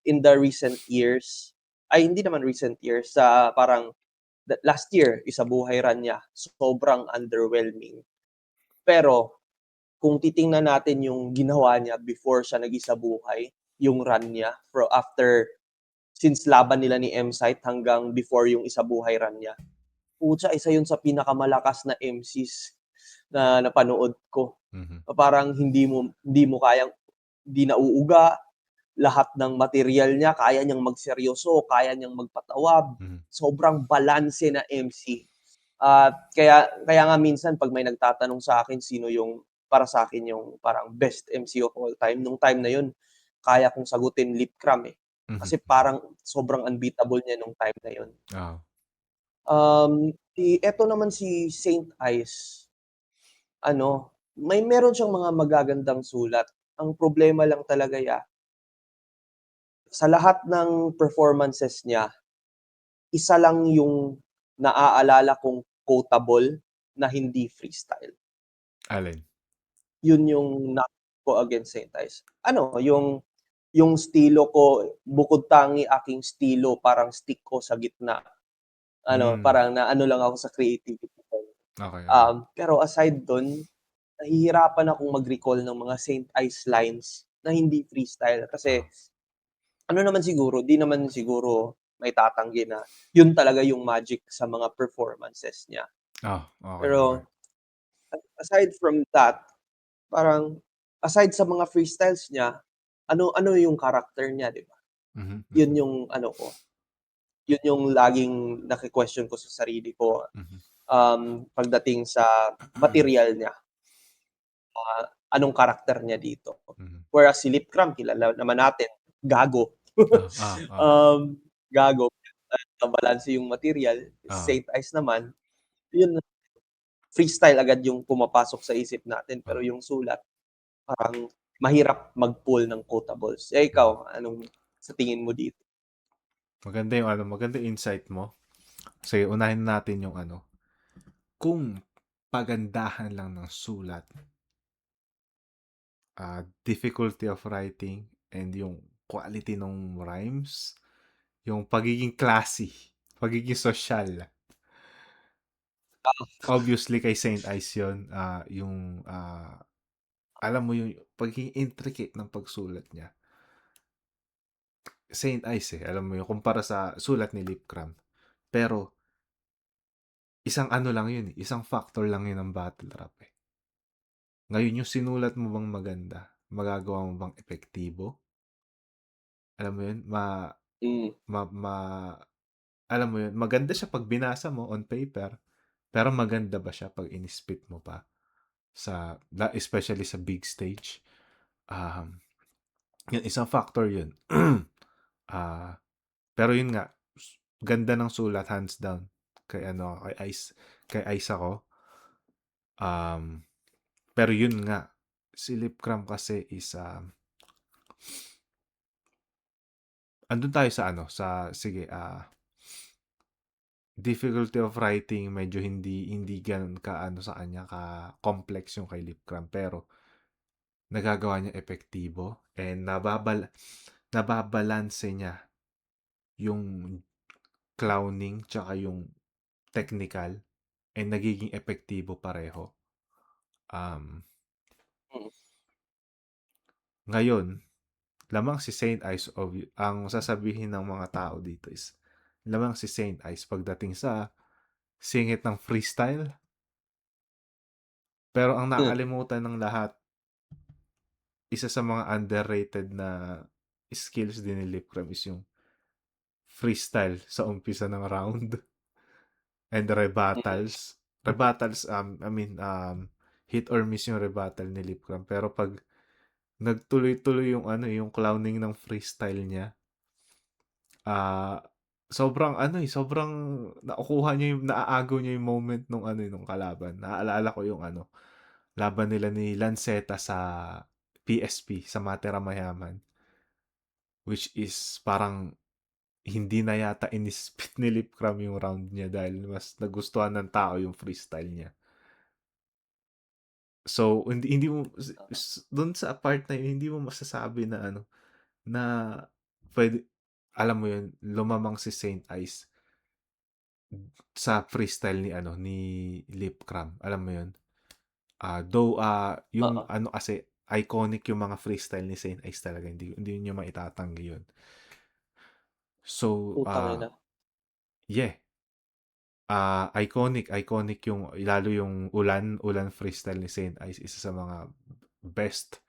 in the recent years, hindi naman recent years, parang last year, Isabuhay run niya, sobrang underwhelming. Pero kung titingnan natin yung ginawa niya before siya nag-Isabuhay, yung run niya since laban nila ni M-Site hanggang before yung Isabuhay run niya. Pucha, isa yun sa pinakamalakas na MCs na napanood ko. Parang hindi mo kayang, hindi nauuga, lahat ng material niya, kaya niyang magseryoso, kaya niyang magpatawa, sobrang balanse na MC. At kaya nga minsan 'pag may nagtatanong sa akin sino yung para sa akin yung parang best MC of all time, nung time na yun kaya kong sagutin Lip Cram, eh. Mhm, Kasi parang sobrang unbeatable niya nung time na yun. oo. Eto naman si Saint Ice, ano, meron siyang mga magagandang sulat. Ang problema lang talaga sa lahat ng performances niya, isa lang yung naaalala kong quotable na hindi freestyle. Alin? Yun yung knock ko against Saint Ice. Ano, yung estilo ko, bukod tangi aking estilo parang stick ko sa gitna. Ano, Hmm, parang naano lang ako sa creativity ko. okey, okey. Pero aside dun, nahihirapan akong mag-recall ng mga Saint Ice lines na hindi freestyle kasi Oo. ano naman siguro, 'di naman siguro maitatanggi na yun talaga yung magic sa mga performances niya. Okey, okey. Pero aside from that, parang aside sa mga freestyles niya, ano ano yung character niya, 'di ba? Mhm, Yun mhm, yung ano ko, yun yung laging naki-question ko sa sarili ko, mhm. pagdating sa material niya, anong karakter niya dito. Mhm. Whereas si Lip Cram kilala naman natin, gago. Oo. Um, gago, nabalanse yung material. Oo, Saint Ice naman, yun freestyle agad yung pumapasok sa isip natin, pero oo. yung sulat parang mahirap mag-pull ng quotables. Eh, Mhm. ikaw, anong sa tingin mo dito? Maganda yung ano, maganda yung insight mo. Sige, unahin natin yung ano, kung pagandahan lang ng sulat, difficulty of writing, and yung quality ng rhymes, yung pagiging classy, pagiging social. Obviously kay Saint Ice yun, yung alam mo yung pagiging intricate ng pagsulat niya. Saint Ice eh, alam mo yung kumpara sa sulat ni Lip Cram. Pero isang ano lang yun eh, isang factor lang yun ng battle rap eh. Ngayon yung sinulat mo bang maganda, magagawa mo bang epektibo? Alam mo yun, Hmm, ma, ma, alam mo yun, maganda siya pag binasa mo on paper, pero maganda ba siya pag inispit mo pa especially sa big stage? Um, yun, isang factor yun. Ah, pero yun nga, ganda ng sulat hands down kay ano, kay Ice ako. Um, pero yun nga, si Lip Cram kasi is andun tayo sa ano, sige, difficulty of writing medyo hindi gano'n ka-ano sa kanya, ka-complex yung kay Lip Cram pero nagagawa niya epektibo and nababalanse niya yung clowning tsaka yung technical and nagiging epektibo pareho. Um, mm. ngayon, lamang si Saint Ice ang sasabihin ng mga tao dito is lamang si Saint Ice pagdating sa singit ng freestyle. Pero ang nakalimutan ng lahat, isa sa mga underrated na skills din ni Lip Cram is yung freestyle sa umpisa ng round and Mm. rebuttals. Rebuttals, I mean, hit or miss yung rebuttal ni Lip Cram. Pero pag nagtuloy-tuloy yung ano, yung clowning ng freestyle niya, ah, sobrang ano eh, sobrang nakukuha niya yung, naaagaw niya yung moment nung ano, nung kalaban. Naaalala ko yung ano, laban nila ni Lanceta sa PSP, sa Matera Mayaman. Which is parang hindi na yata inispit ni Lip Cram yung round niya dahil mas nagustuhan ng tao yung freestyle niya. So, hindi mo dun sa part na yun, hindi mo masasabi na ano, na pwede, alam mo yun, lumamang si Saint Ice sa freestyle ni ano, ni Lip Cram. Alam mo yun? Though, yung Oo, ano kasi, iconic yung mga freestyle ni Saint Ice talaga. Hindi niyo maitatanggi yun. So, putang ina. yeah. Iconic yung lalo yung Ulan freestyle ni Saint Ice, isa sa mga best,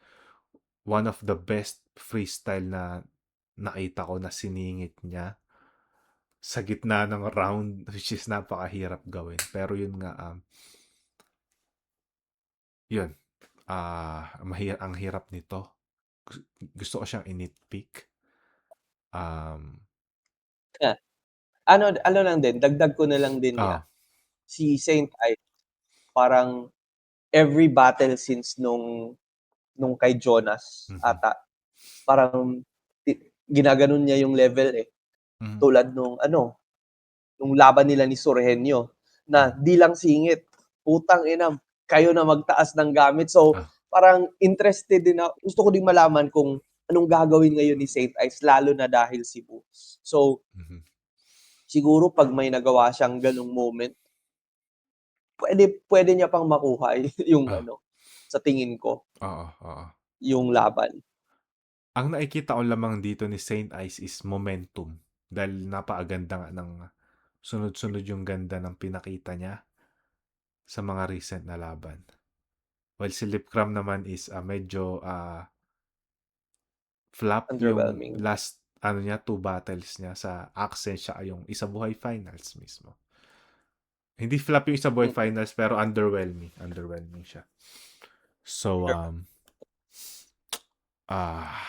one of the best freestyle na nakita ko na siningit niya. sa gitna ng round, which is napakahirap gawin. Pero yun nga, yun, ang hirap nito. Gusto ko siyang initpick. Yeah. Ano lang din, dagdag ko na lang din niya, Ah, si Saint Ives parang every battle since nung kay Jonas mhm, ata, parang ginaganon niya yung level, eh. mhm, Tulad nung laban nila ni Sorhenyo na mhm, di lang singit, putang ina, kayo na magtaas ng gamit. So, ah, parang interested din gusto ko ding malaman kung anong gagawin ngayon ni Saint Ives lalo na dahil Cebu. So, mhm. siguro 'pag may nagawa siyang gano'ng moment, puwede niya pang makuha yung Ah, sa tingin ko, oo, oo. yung laban. Ang nakikita ko lamang dito ni Saint Ice is momentum. Dahil napakaganda nga ng sunod-sunod yung ganda ng pinakita niya sa mga recent na laban. While si Lipcram naman is medyo flop yung Underwhelming. last ano niya, two battles niya sa Accent siya yung Isa Buhay Finals mismo. Hindi flop yung Isa Buhay Mm, Finals pero underwhelming. Underwhelming siya. So, ah,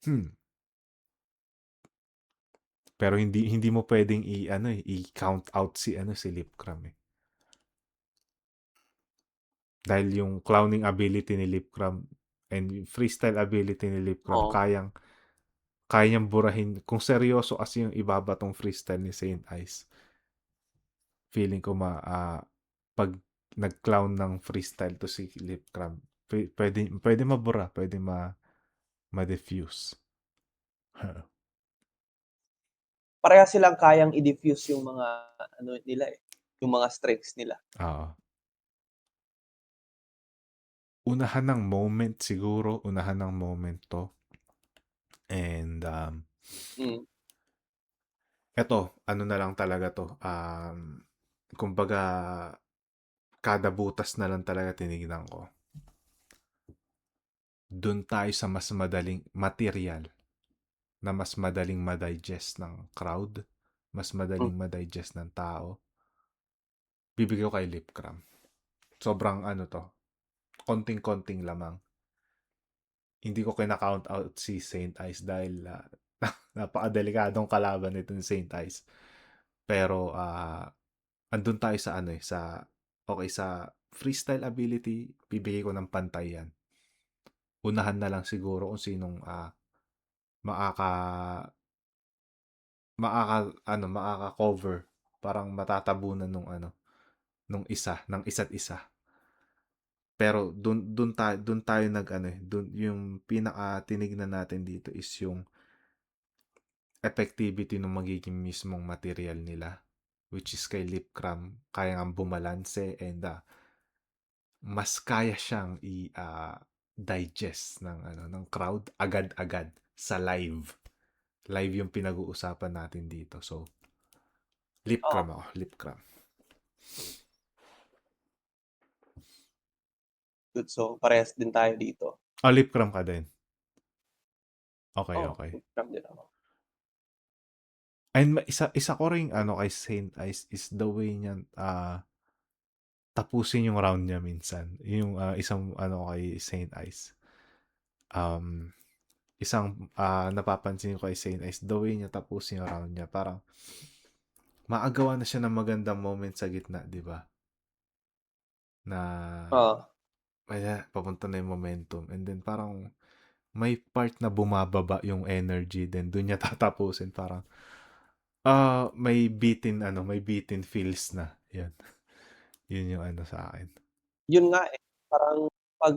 hmm. Pero hindi hindi mo pwedeng i-count out si si Lipcram eh. Dahil yung clowning ability ni Lipcram and yung freestyle ability ni Lipcram oo. kaya niyang burahin kung seryoso kasi yung ibabatong freestyle ni Saint Ice. Feeling ko pag nag-clown ng freestyle to si Lipcram, pwede mabura, pwede ma-diffuse. Parehas silang kayang i-diffuse yung mga nila, eh, yung mga strengths nila. Oo. Unahan ng moment siguro, unahan ng moment to. And Mm, eto, ano na lang talaga to. Kumbaga, kada butas na lang talaga tinignan ko. Doon tayo sa mas madaling material na mas madaling ma-digest ng crowd, mas hmm. madaling ma-digest ng tao. Bibigyan ko kay Lipcram. Sobrang ano to, konting-konting lamang. Hindi ko kina-count out si Saint Ice dahil napakadelikadong kalaban nito ni Saint Ice. Pero andun tayo sa okay, sa freestyle ability, bibigay ko ng pantay yan. Unahan na lang siguro kung sinong makaka makaka-cover, parang matatabunan nung ng isa't isa. Pero dun tayo dun yung pinaka tinignan natin dito is yung effectivity ng magiging mismong material nila, which is kay Lipcram kaya ngang bumalanse and mas kaya siyang digest ng crowd agad-agad sa live. Live yung pinag-uusapan natin dito. So, Oo, Lipcram ako, Lipcram. good. So, parehas din tayo dito. Oh, Lipcram ka din. Okay, Oo, okay. scrap din ako. And isa ko ring kay Saint Ice is the way niya tapusin yung round niya minsan. Yung isang kay Saint Ice. Um, isang napapansin ko kay Saint Ice, the way niya tapusin yung round niya. Parang maagawa na siya ng magandang moment sa gitna, di ba? Na Oo. papunta na yung momentum. And then parang may part na bumababa yung energy, then doon niya tatapusin. Parang may bitin feels na. Yan. Yun yung sa akin. Yun nga, eh, parang 'pag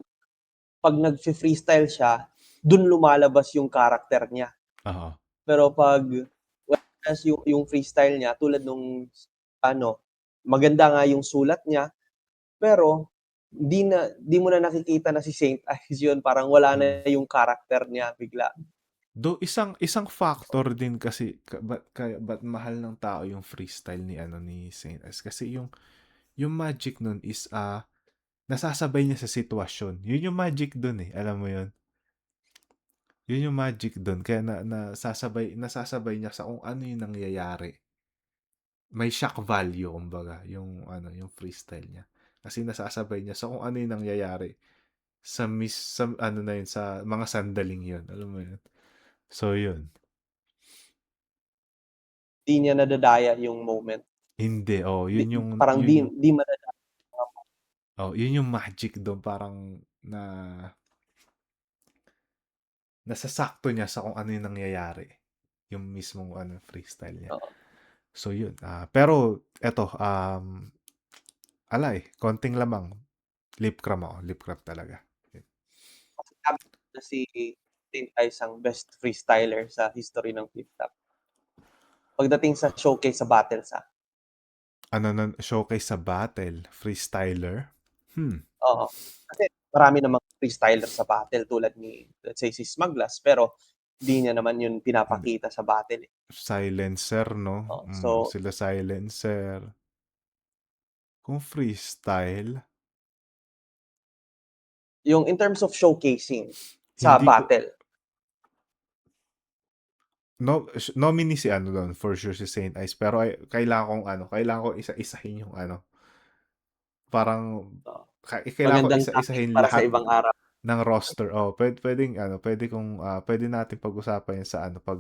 'pag nagfi-freestyle siya, dun lumalabas yung character niya. Oo. Pero 'pag whereas yung freestyle niya tulad nung maganda nga yung sulat niya, pero di mo na nakikita na si Saint Ives yun, parang wala Mm. na yung character niya bigla. Do isang isang factor din kasi ba't mahal ng tao yung freestyle ni Saint S kasi yung magic nun is nasasabay niya sa sitwasyon. Yun yung magic dun eh, alam mo yun. Yun yung magic dun kaya nasasabay niya sa kung ano yung nangyayari. May shock value kumbaga yung ano, yung freestyle niya. Kasi nasasabay niya sa kung ano yung nangyayari sa ano na yun, sa mga sandaling yun, alam mo yun? So yun. Di niya nadadaya yung moment. Hindi, oh, Di, yun yung parang yun yung di madadaya. yun yung magic doon parang na nasasakto niya sa kung ano yung nangyayari. Yung mismong ano, freestyle niya. Oo. So yun. Pero eto, alay, konting lamang. Lip cram ako. Lip cram talaga. Sabi na si Tint Ice ang best freestyler sa history ng flip top. Pagdating sa showcase sa battles, Ano na showcase sa battle, freestyler. oo. Kasi marami namang freestyler sa battle tulad ni, let's say, si Smaglas, pero di niya naman yun Hindi. pinapakita sa battle, eh. Silencer, no? So, Sila silencer. Kung freestyle, yung in terms of showcasing sa hindi ko, battle, no, nominee si ano doon, for sure si Saint Ice. Pero kailangan kong isa-isahin yung ano, parang oo, kailangan ko magandang topic isa-isahin para sa lahat ibang araw. ng roster. Oh, pwede natin pag-usapan yan sa ano pag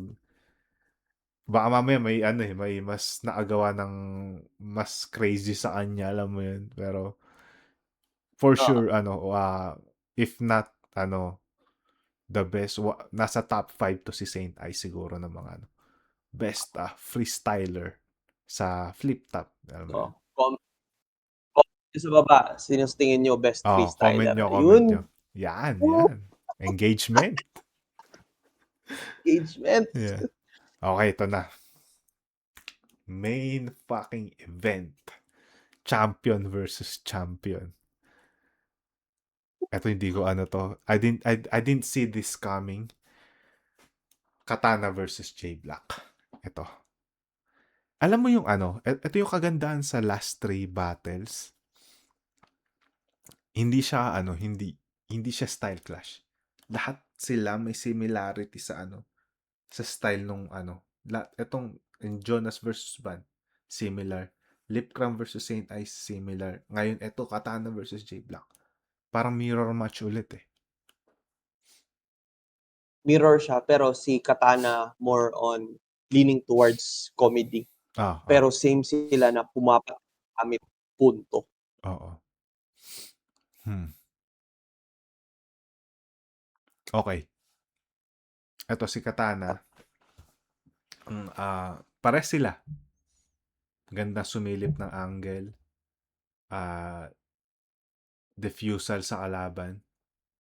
baka mamaya may ano may mas naagawa ng mas crazy sa kanya, alam mo yun. Pero for Oo, sure if not the best nasa top 5 to si Saint Ice siguro ng mga best freestyler sa flip top, alam mo oo. yun. Comment niyo sa baba, sino sa tingin niyo best Oh, freestyler? comment nyo. Ayun, Yan, woo, yan. Engagement. engagement. Yeah. Okay, ito na. Main fucking event. Champion versus champion. Ito hindi ko ano to. I didn't see this coming. Katana versus J Black. Ito. Alam mo yung ano, ito yung kagandahan sa last three battles. Hindi siya ano, hindi siya style clash. Lahat sila may similarity sa ano, sa style nung ano. Etong in Jonas versus Van, similar. Lipcram versus Saint Ice, similar. Ngayon, eto Katana versus J Black. Parang mirror match ulit eh. Mirror siya, pero si Katana more on leaning towards comedy. Ah, Pero ah. same sila na pumapat kami punto. Oo. Okay. Eto si Katana. Pares sila. Ganda sumilip ng angle. Diffusal sa kalaban.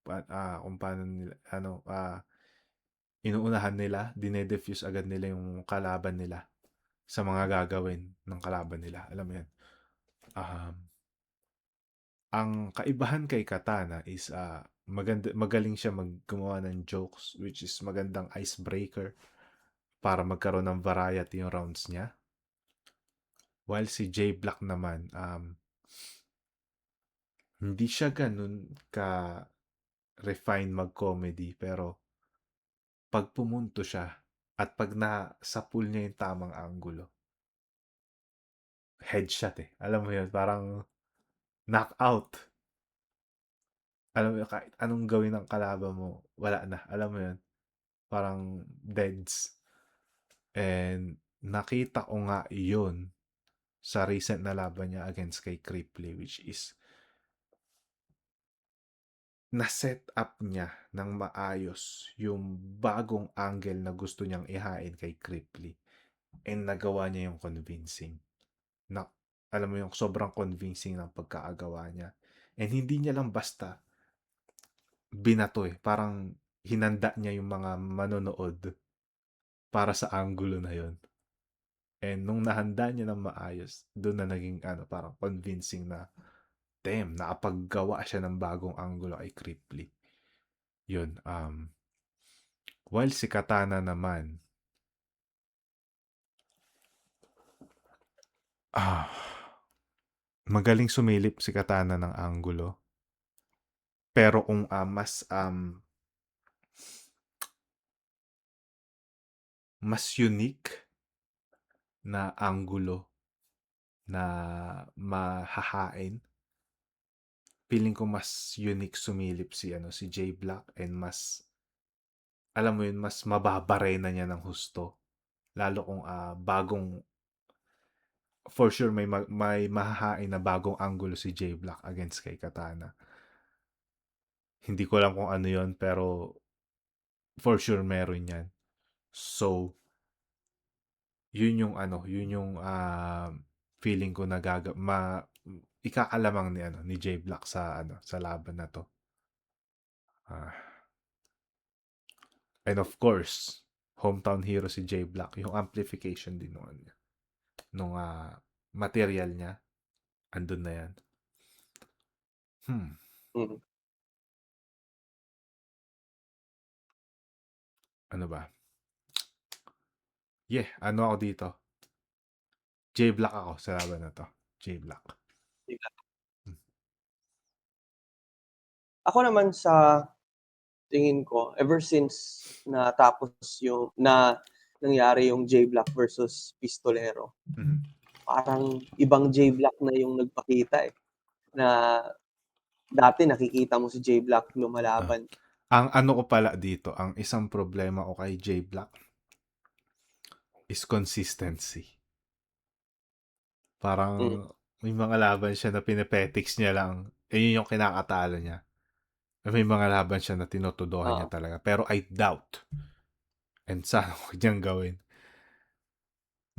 Kung paano nila, inuunahan nila, dinedefuse agad nila yung kalaban nila sa mga gagawin ng kalaban nila. Alam mo yan. Um, ang kaibahan kay Katana is magaling siya gumawa ng jokes, which is magandang icebreaker para magkaroon ng variety yung rounds niya. While si J Black naman, hindi siya ganun ka refine mag-comedy, pero pag pumunto siya at pag sa pool niya yung tamang angulo, headshot eh. Alam mo yun, parang knockout. Alam mo yun, kahit anong gawin ng kalaban mo, wala na. Alam mo yun, parang deads. And nakita ko nga yun sa recent na laban niya against kay Cripply, which is na-set up niya ng maayos yung bagong angle na gusto niyang ihain kay Cripply. And nagawa niya yung convincing. Na, alam mo yung sobrang convincing ng pagkakagawa niya. And hindi niya lang basta binato eh. Parang hinanda niya yung mga manonood para sa angulo na yon. And nung nahanda niya ng maayos, doon na naging parang convincing na damn, nakapaggawa siya ng bagong angulo kay Cripply. Yun. While si Katana naman, ah, magaling sumilip si Katana ng angulo. Pero kung mas mas unique na anggulo na mahahain. Feeling ko mas unique sumilip si Jay Black and mas, alam mo yun, mas mababarena niya ng husto. Lalo kung bagong, for sure may mahahain na bagong anggulo si Jay Black against kay Katana. Hindi ko alam kung ano yon, pero for sure meron yan. So, yun yung feeling ko na ikakalamang ni Jay Black sa laban na to. Ah, and of course, hometown hero si Jay Black, yung amplification din nung material niya, andun na yan. Mm. Ano ba? Yeah, ano ako dito? Jay Black ako sa laban na to. Jay Black. Ako naman sa tingin ko, ever since natapos yung nangyari yung Jay Black versus Pistolero, parang ibang Jay Black na yung nagpakita na dati nakikita mo si Jay Black lumalaban. Ang ano ko pala dito, ang isang problema ko kay Jay Black is consistency. Parang may mga laban siya na pinepetics niya lang. Yun yung kinakatalo niya. May mga laban siya na tinutudohan niya talaga. Pero I doubt, and sana huwag niyang gawin,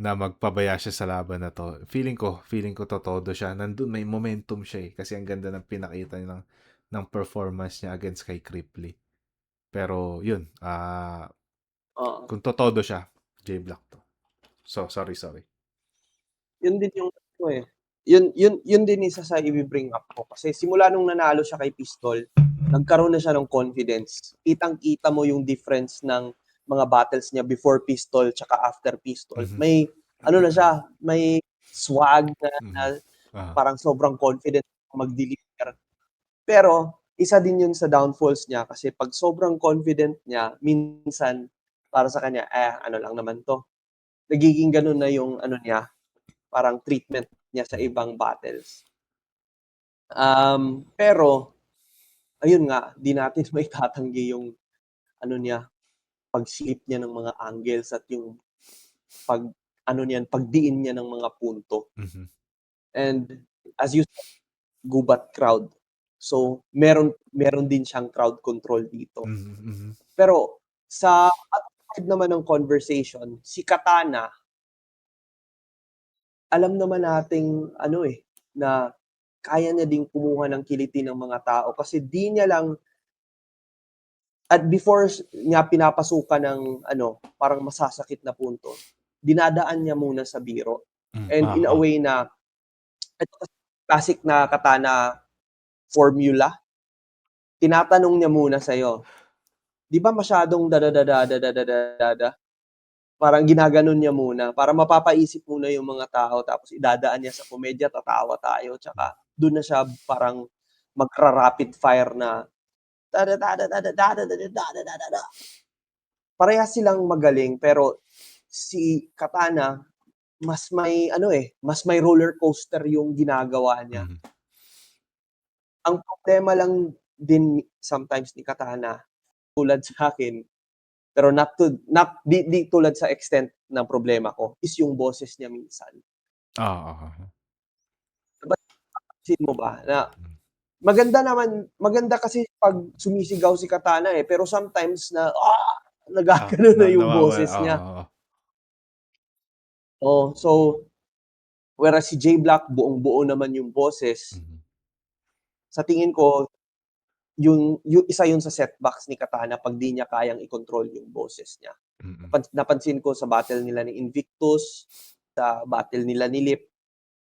na magpabaya siya sa laban na to. Feeling ko totodo siya. Nandun may momentum siya Kasi ang ganda ng pinakita niya ng performance niya against kay Cripley. Pero yun, kung totodo siya, Jay Black to. So, sorry. Yun din yung yun din isa sa i-bring up ko. Kasi simula nung nanalo siya kay Pistol, nagkaroon na siya ng confidence. Kitang-kita mo yung difference ng mga battles niya before Pistol tsaka after Pistol. May ano na siya, may swag na parang sobrang confident mag-deliver. Pero isa din yun sa downfalls niya kasi pag sobrang confident niya, minsan para sa kanya, ano lang naman to. Nagiging ganun na yung ano niya, parang treatment niya sa ibang battles. Pero ayun nga, di natin maitatanggi yung ano niya, pagsilip niya ng mga angles at yung pagdiin niya ng mga punto. And as you said, gubat crowd. So meron din siyang crowd control dito. Pero sa other side naman ng conversation, si Katana, alam naman nating na kaya niya ding kumuha ng kiliti ng mga tao kasi di niya lang at before niya pinapasukan ng parang masasakit na punto, dinadaan niya muna sa biro. And in a way na ito classic na Katana formula, tinatanong niya muna sa'yo, di ba masyadong dadadadadadadada? Parang ginaganon niya muna para mapapaisip muna yung mga tao tapos idadaan niya sa komedya, tatawa tayo, tsaka doon na siya parang magra-rapid fire na parehas silang magaling pero si Katana mas may roller coaster yung ginagawa niya. Ang problema lang din sometimes ni Katana tulad sa akin, pero di tulad sa extent ng problema ko, is yung boses niya minsan. Napansin mo ba na maganda kasi pag sumisigaw si Katana pero sometimes na nagagano na yung boses niya. So whereas si Jay Black buong-buo naman yung boses. Sa tingin ko yung isa yun sa setbacks ni Katana pag di niya kayang i-control yung boses niya. Napansin ko sa battle nila ni Invictus, sa battle nila ni Lip.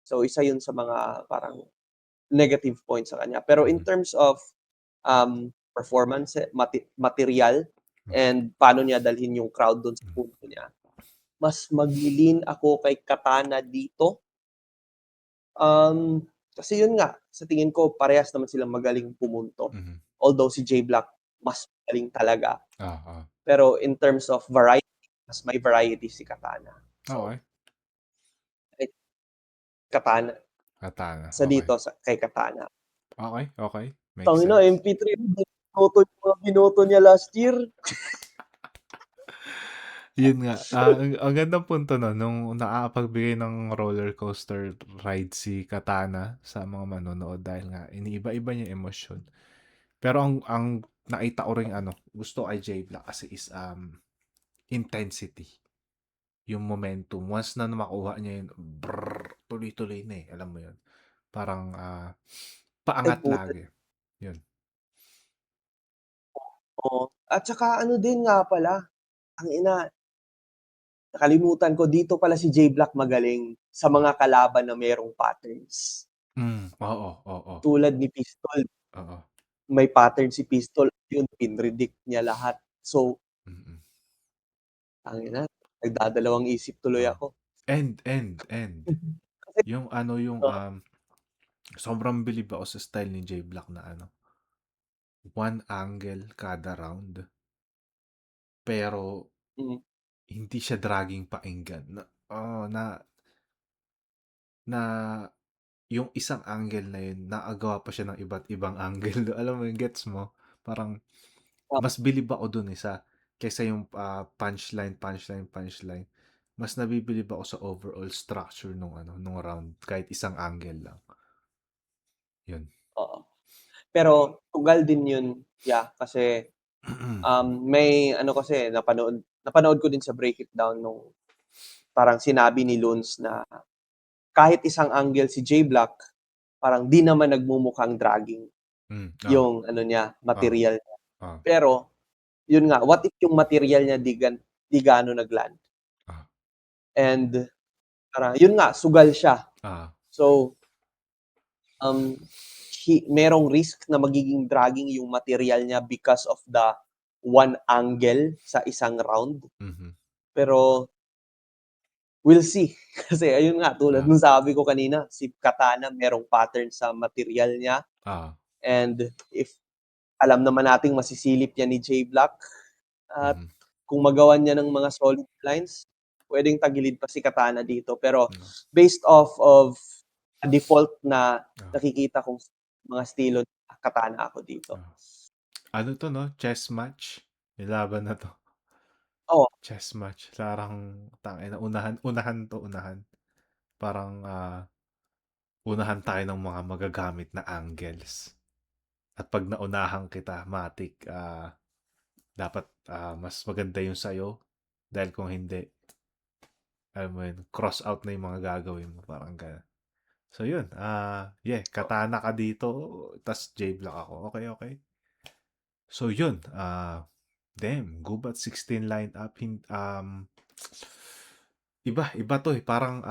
So isa yun sa mga parang negative points sa kanya. Pero in terms of performance, material, and paano niya dalhin yung crowd doon sa punto niya, mas maglilin ako kay Katana dito. Kasi yun nga, sa tingin ko parehas naman silang magaling pumunto. Although si Jay Black mas magaling talaga. Pero in terms of variety mas may variety si Katana. So, Okay. eh, Katana. Katana. Sa Okay. dito, kay Katana. Okay. Okay. Makes Tangina, sense. MP3, binoto yung mga binoto niya last year. Yun nga. Ang gandang punto no, nung nakakapagbigay ng roller coaster ride si Katana sa mga manonood dahil nga iniiba-iba niya emosyon. Pero ang nakita ko rin gusto kay J Black kasi is intensity. Yung momentum. Once na makuha niya yun, brrr, tuloy-tuloy na eh. Alam mo yun. Parang Ay, paangat puta. lagi. Yun. Oo. At saka ano din nga pala, ang ina, nakalimutan ko, dito pala si J Black magaling sa Mm. mga kalaban na merong patterns. Oo, oo, Tulad ni Pistol, oo. may pattern si Pistol, yun, pinredict niya lahat. So, Mm. ang ina, nagdadalawang isip tuloy Oh. ako. And Kasi, yung yung uh, sobrang bilib ako sa style ni J Black na one angle kada round. Pero mm, hindi siya dragging pakinggan. Na na yung isang angle na yun, nakagawa pa siya ng iba't ibang angle. Alam mo yung gets mo? Parang uh, mas bilib ako dun kaysa yung punchline, punchline, punchline. Mas nabibilib ako sa overall structure nung round kahit isang angle lang. Yun. oo. Pero, tugal din yun, yeah, kasi, may ano kasi, napanood ko din sa Break It Down nung parang sinabi ni Luns na kahit isang angle si J Black, parang di naman nagmumukhang dragging Oh, yung ano niya, oh, material niya. oh, Pero, yun nga, what if yung material niya di gaano nagland? ah, And parang yun nga, sugal siya. ah, So, um, merong risk na magiging dragging yung material niya because of the one angle sa isang round. mhm, Pero, we'll see. Kasi ayun nga, tulad ah, nung sabi ko kanina, si Katana merong pattern sa material niya. ah, And if alam naman nating masisilip yan ni J Black, at mhm, kung magawan niya ng mga solid lines, pwedeng tagilid pa si Katana dito. Pero no, based off of a default na ah, nakikita kong mga estilo, Katana ako dito. ah. Ano to, no? Chess match? Yung laban na to. Oo, Chess match. Parang, tangina, unahan. Parang, unahan tayo ng mga magagamit na angles. At pag naunahan kita, matik, dapat mas maganda yung sayo. Dahil kung hindi, alam mo yun, cross out na yung mga gagawin mo. Parang gano'n. So yun, yeah, Katana ka dito, tas J-Block ako. Okay, okay. So yun, damn, Gubat 16 lineup, iba to eh, parang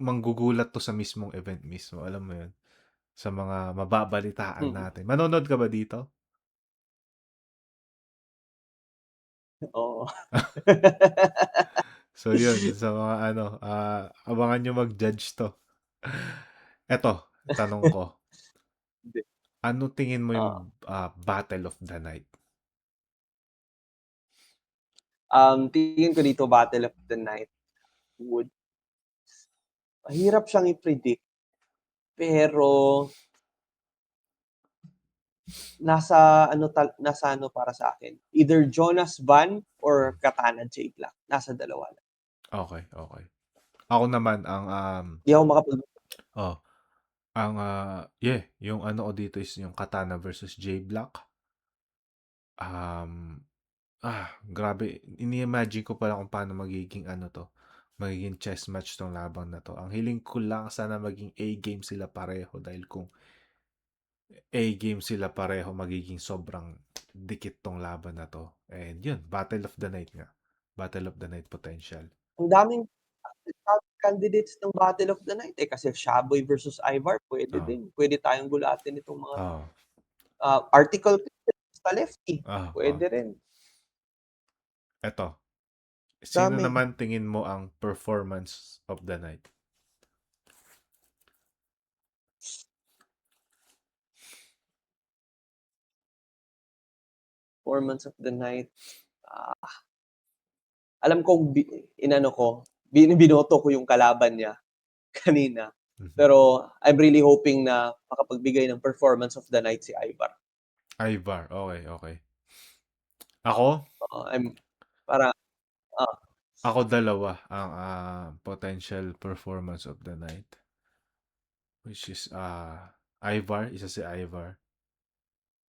manggugulat to sa mismong event mismo, alam mo yun, sa mga mababalitaan mm, natin. Manonood ka ba dito? oo. So yun, sa mga abangan nyo mag-judge to. Eto, tanong ko, Hindi, ano tingin mo yung oo. Battle of the Night? Tingin ko dito Battle of the Night would mahirap siyang i-predict, pero nasa ano para sa akin, either Jonas Van Hmm. or Katana J Black, nasa dalawa lang. Okay, okay. Ako naman Di ako makapag oh, yeah, yung ko dito is yung Katana versus J Black. Um, Grabe. Ini-imagine ko pala kung paano magiging magiging chess match tong laban na to. Ang hiling ko lang sana maging A-game sila pareho dahil kung A-game sila pareho magiging sobrang dikit tong laban na to. And yun, Battle of the Night nga. Battle of the Night potential. ang daming candidates ng Battle of the Night, eh, kasi Shaboy versus Ivar puwede Oh, din. Puwede tayong gulatin itong mga, oh, Article sa Lefty, oh, oh. puwede rin. Eto, sino Dami. naman tingin mo ang performance of the night? Performance of the night. Alam kong inano ko, binoto ko yung kalaban niya kanina. Mhm. Pero I'm really hoping na makapagbigay ng performance of the night si Ivar. Ivar, okay, okay. Ako? I'm para Ako dalawa ang potential performance of the night. Which is Ivar, isa si Ivar.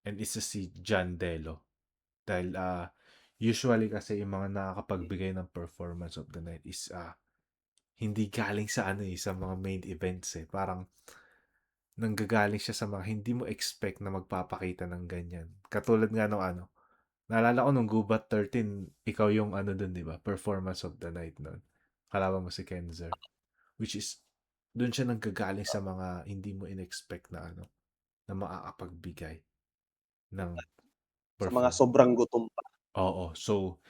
And isa si John Delo. Dahil usually kasi yung mga nakakapagbigay ng performance of the night is hindi galing sa sa mga main events eh. Parang nanggagaling siya sa mga hindi mo expect na magpapakita ng ganyan. Katulad nga nung naalala ko nung Gubat 13, ikaw yung dun, di ba? Performance of the night nun. Kalaban mo si Kenzer. Which is, dun siya nanggagaling sa mga hindi mo in-expect na na makakapagbigay ng sa mga perform. sobrang gutom pa. Oo. So,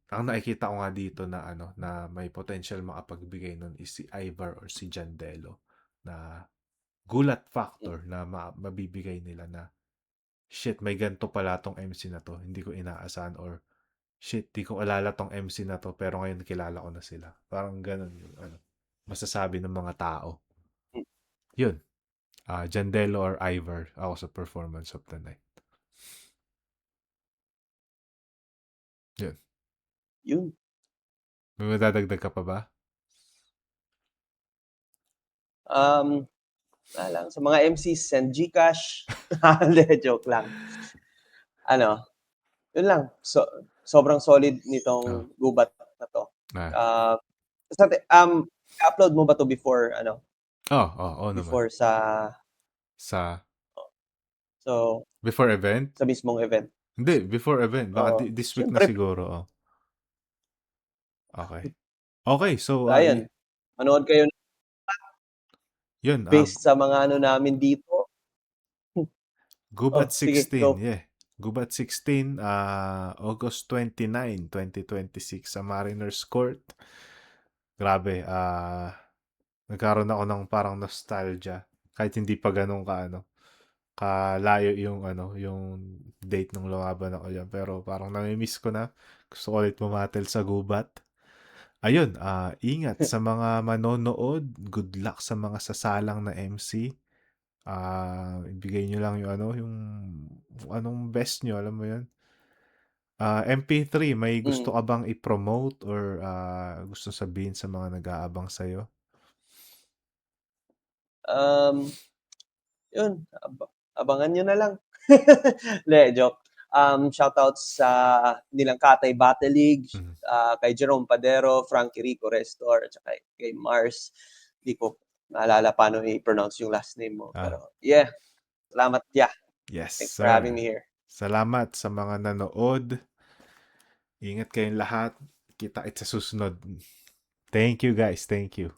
ang nakikita ko nga dito na na may potential makapagbigay nun is si Ivar or si Jandelo na gulat factor na mabibigay nila na shit, may ganito pala tong MC na to. Hindi ko inaasahan or shit, di ko alala tong MC na to pero ngayon kilala ko na sila. Parang ganun yung masasabi ng mga tao. Yun. Jandelo or Ivar ako sa performance of the night. Yun. Yun. May madadagdag ka pa ba? Lang sa mga MCs, send GCash. Hindi, joke lang. Yun lang. Sobrang solid Oh. nitong gubat na to. Ah. Upload mo ba to before Oo naman. before sa Sa so before event? sa mismong event? Hindi, before event. Baka Oo. this week na Siyempre, siguro. Oh. Okay. Okay, so ayan. Manood kayo yun. based sa mga namin dito. Gubat Sige, 16, go. yeah. Gubat 16, August 29, 2026 sa Mariners Court. Grabe, nagkaroon ako ng parang nostalgia. Kahit hindi pa ganun kalayo yung yung date ng lumaban ako diyan, pero parang nami-miss ko na. Gusto ko ulit bumatel sa gubat. Ayun, ingat sa mga manonood. Good luck sa mga sasalang na MC. Ibigay nyo lang yung yung anong best nyo, alam mo yun. MP3, may gusto Mm. ka bang i-promote or gusto sabihin sa mga nag-aabang sa'yo? Yun, abangan nyo na lang. Hindi, joke. Shoutouts sa nilang Katay Battle League, Mhm. kay Jerome Padero, Frankie Rico Restor, at saka kay Mars. Hindi ko naalala paano i-pronounce yung last name mo. Pero yeah, salamat. Yeah, Yes, thanks for having sir. me here. Salamat sa mga nanood. Ingat kayong lahat. Kita-kits sa susunod. Thank you guys. Thank you.